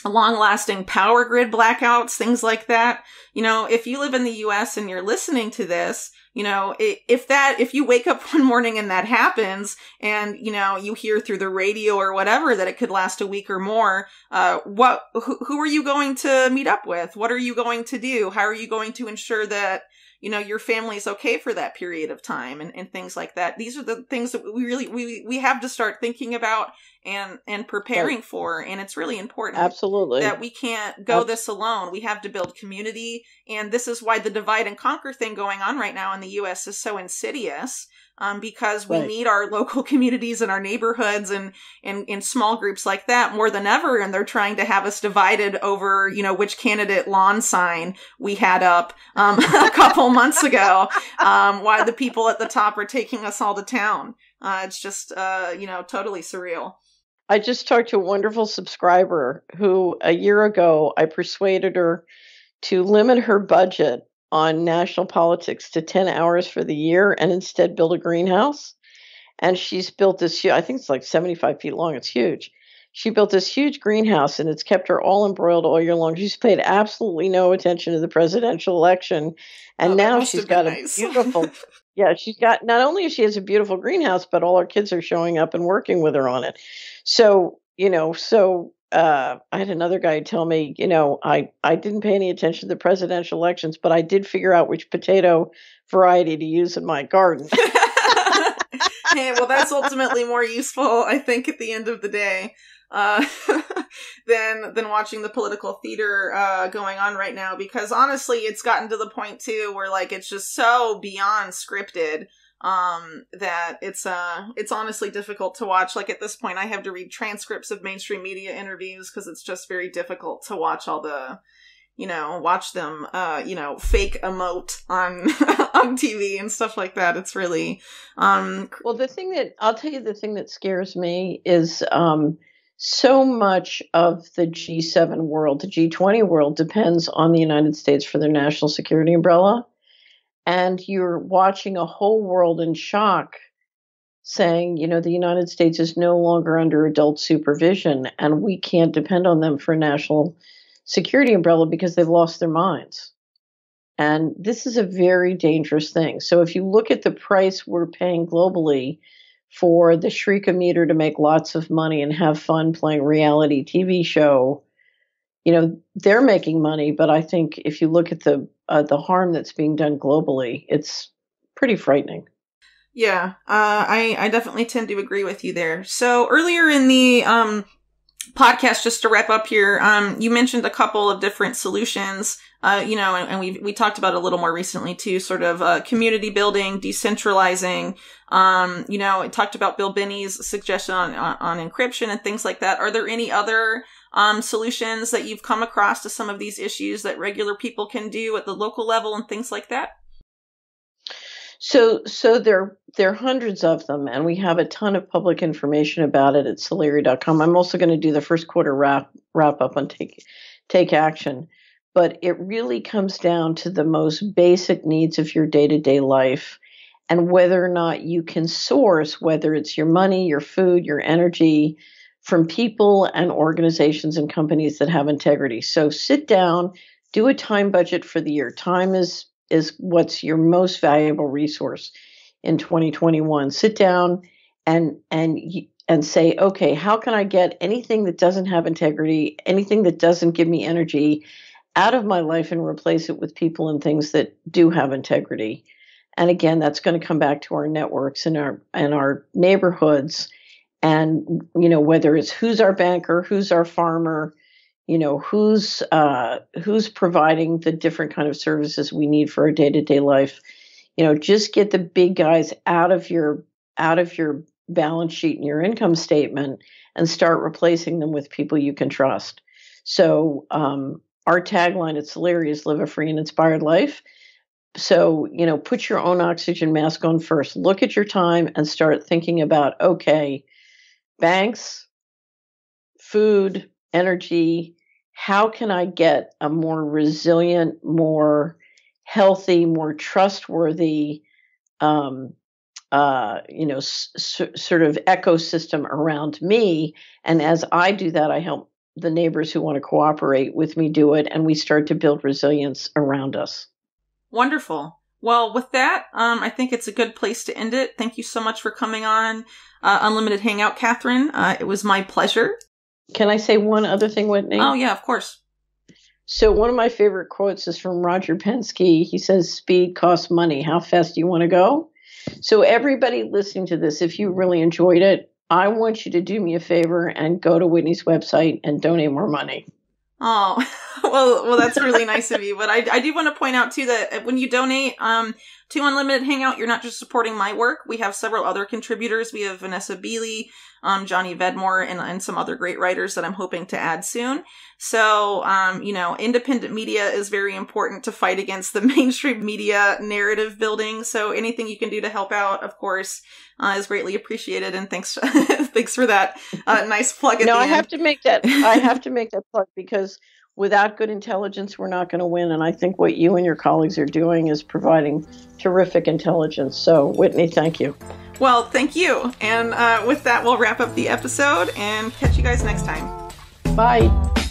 long-lasting power grid blackouts, things like that. If you live in the U.S. and you're listening to this, If you wake up one morning and that happens and, you hear through the radio or whatever that it could last a week or more, who are you going to meet up with? What are you going to do? How are you going to ensure that, your family's okay for that period of time and things like that? These are the things that we have to start thinking about and preparing for. And it's really important. Absolutely. That we can't go this alone. We have to build community. And this is why the divide and conquer thing going on right now in the U.S. is so insidious. Because we need our local communities and our neighborhoods and small groups like that more than ever. And they're trying to have us divided over, which candidate lawn sign we had up a couple months ago, while the people at the top are taking us all to town. It's just, totally surreal. I just talked to a wonderful subscriber who a year ago I persuaded her to limit her budget on national politics to 10 hours for the year and instead build a greenhouse. And she's built this, I think it's like 75 feet long. It's huge. She built this huge greenhouse and it's kept her all embroiled all year long. She's paid absolutely no attention to the presidential election. And now she's got a beautiful, she's got, not only she has a beautiful greenhouse, but all her kids are showing up and working with her on it. So, I had another guy tell me, I didn't pay any attention to the presidential elections, but I did figure out which potato variety to use in my garden. Hey, well, that's ultimately more useful, I think, at the end of the day, than watching the political theater going on right now. Because honestly, it's gotten to the point too where it's just so beyond scripted. That it's honestly difficult to watch. At this point, I have to read transcripts of mainstream media interviews because it's just very difficult to watch all the, watch them, fake emote on on TV and stuff like that. It's really, well, I'll tell you, the thing that scares me is, so much of the G7 world, the G20 world depends on the United States for their national security umbrella. And you're watching a whole world in shock saying, the United States is no longer under adult supervision and we can't depend on them for a national security umbrella because they've lost their minds. And this is a very dangerous thing. So if you look at the price we're paying globally for the shriekometer to make lots of money and have fun playing reality TV show, they're making money. But I think if you look at the harm that's being done globally, it's pretty frightening. Yeah, I definitely tend to agree with you there. So earlier in the podcast, just to wrap up here, you mentioned a couple of different solutions, and we talked about a little more recently too, sort of community building, decentralizing. It talked about Bill Binney's suggestion on encryption and things like that. Are there any other solutions that you've come across to some of these issues that regular people can do at the local level and things like that? So there are hundreds of them, and we have a ton of public information about it at Solari.com. I'm also going to do the first quarter wrap up on take action, but it really comes down to the most basic needs of your day-to-day life and whether or not you can source, whether it's your money, your food, your energy, from people and organizations and companies that have integrity. So sit down, do a time budget for the year. Time is what's your most valuable resource in 2021. Sit down and say, okay, how can I get anything that doesn't have integrity, anything that doesn't give me energy out of my life and replace it with people and things that do have integrity? And again, that's going to come back to our networks and our neighborhoods. And, whether it's who's our banker, who's our farmer, who's providing the different kind of services we need for our day-to-day life, just get the big guys out of your balance sheet and your income statement and start replacing them with people you can trust. So our tagline at Solari is live a free and inspired life. So, put your own oxygen mask on first. Look at your time and start thinking about, okay, banks, food, energy, how can I get a more resilient, more healthy, more trustworthy, sort of ecosystem around me? And as I do that, I help the neighbors who want to cooperate with me do it, and we start to build resilience around us. Wonderful. Well, with that, I think it's a good place to end it. Thank you so much for coming on Unlimited Hangout, Catherine. It was my pleasure. Can I say one other thing, Whitney? Oh, yeah, of course. So one of my favorite quotes is from Roger Penske. He says, "Speed costs money. How fast do you want to go?" So everybody listening to this, if you really enjoyed it, I want you to do me a favor and go to Whitney's website and donate more money. Oh, well, that's really nice of you. But I do want to point out, too, that when you donate to Unlimited Hangout, you're not just supporting my work. We have several other contributors. We have Vanessa Beeley, Johnny Vedmore, and some other great writers that I'm hoping to add soon. So, independent media is very important to fight against the mainstream media narrative building. So anything you can do to help out, of course, is greatly appreciated. And thanks, thanks for that nice plug at the end. I have to make that plug because without good intelligence, we're not going to win. And I think what you and your colleagues are doing is providing terrific intelligence. So, Whitney, thank you. Well, thank you. And with that, we'll wrap up the episode and catch you guys next time. Bye.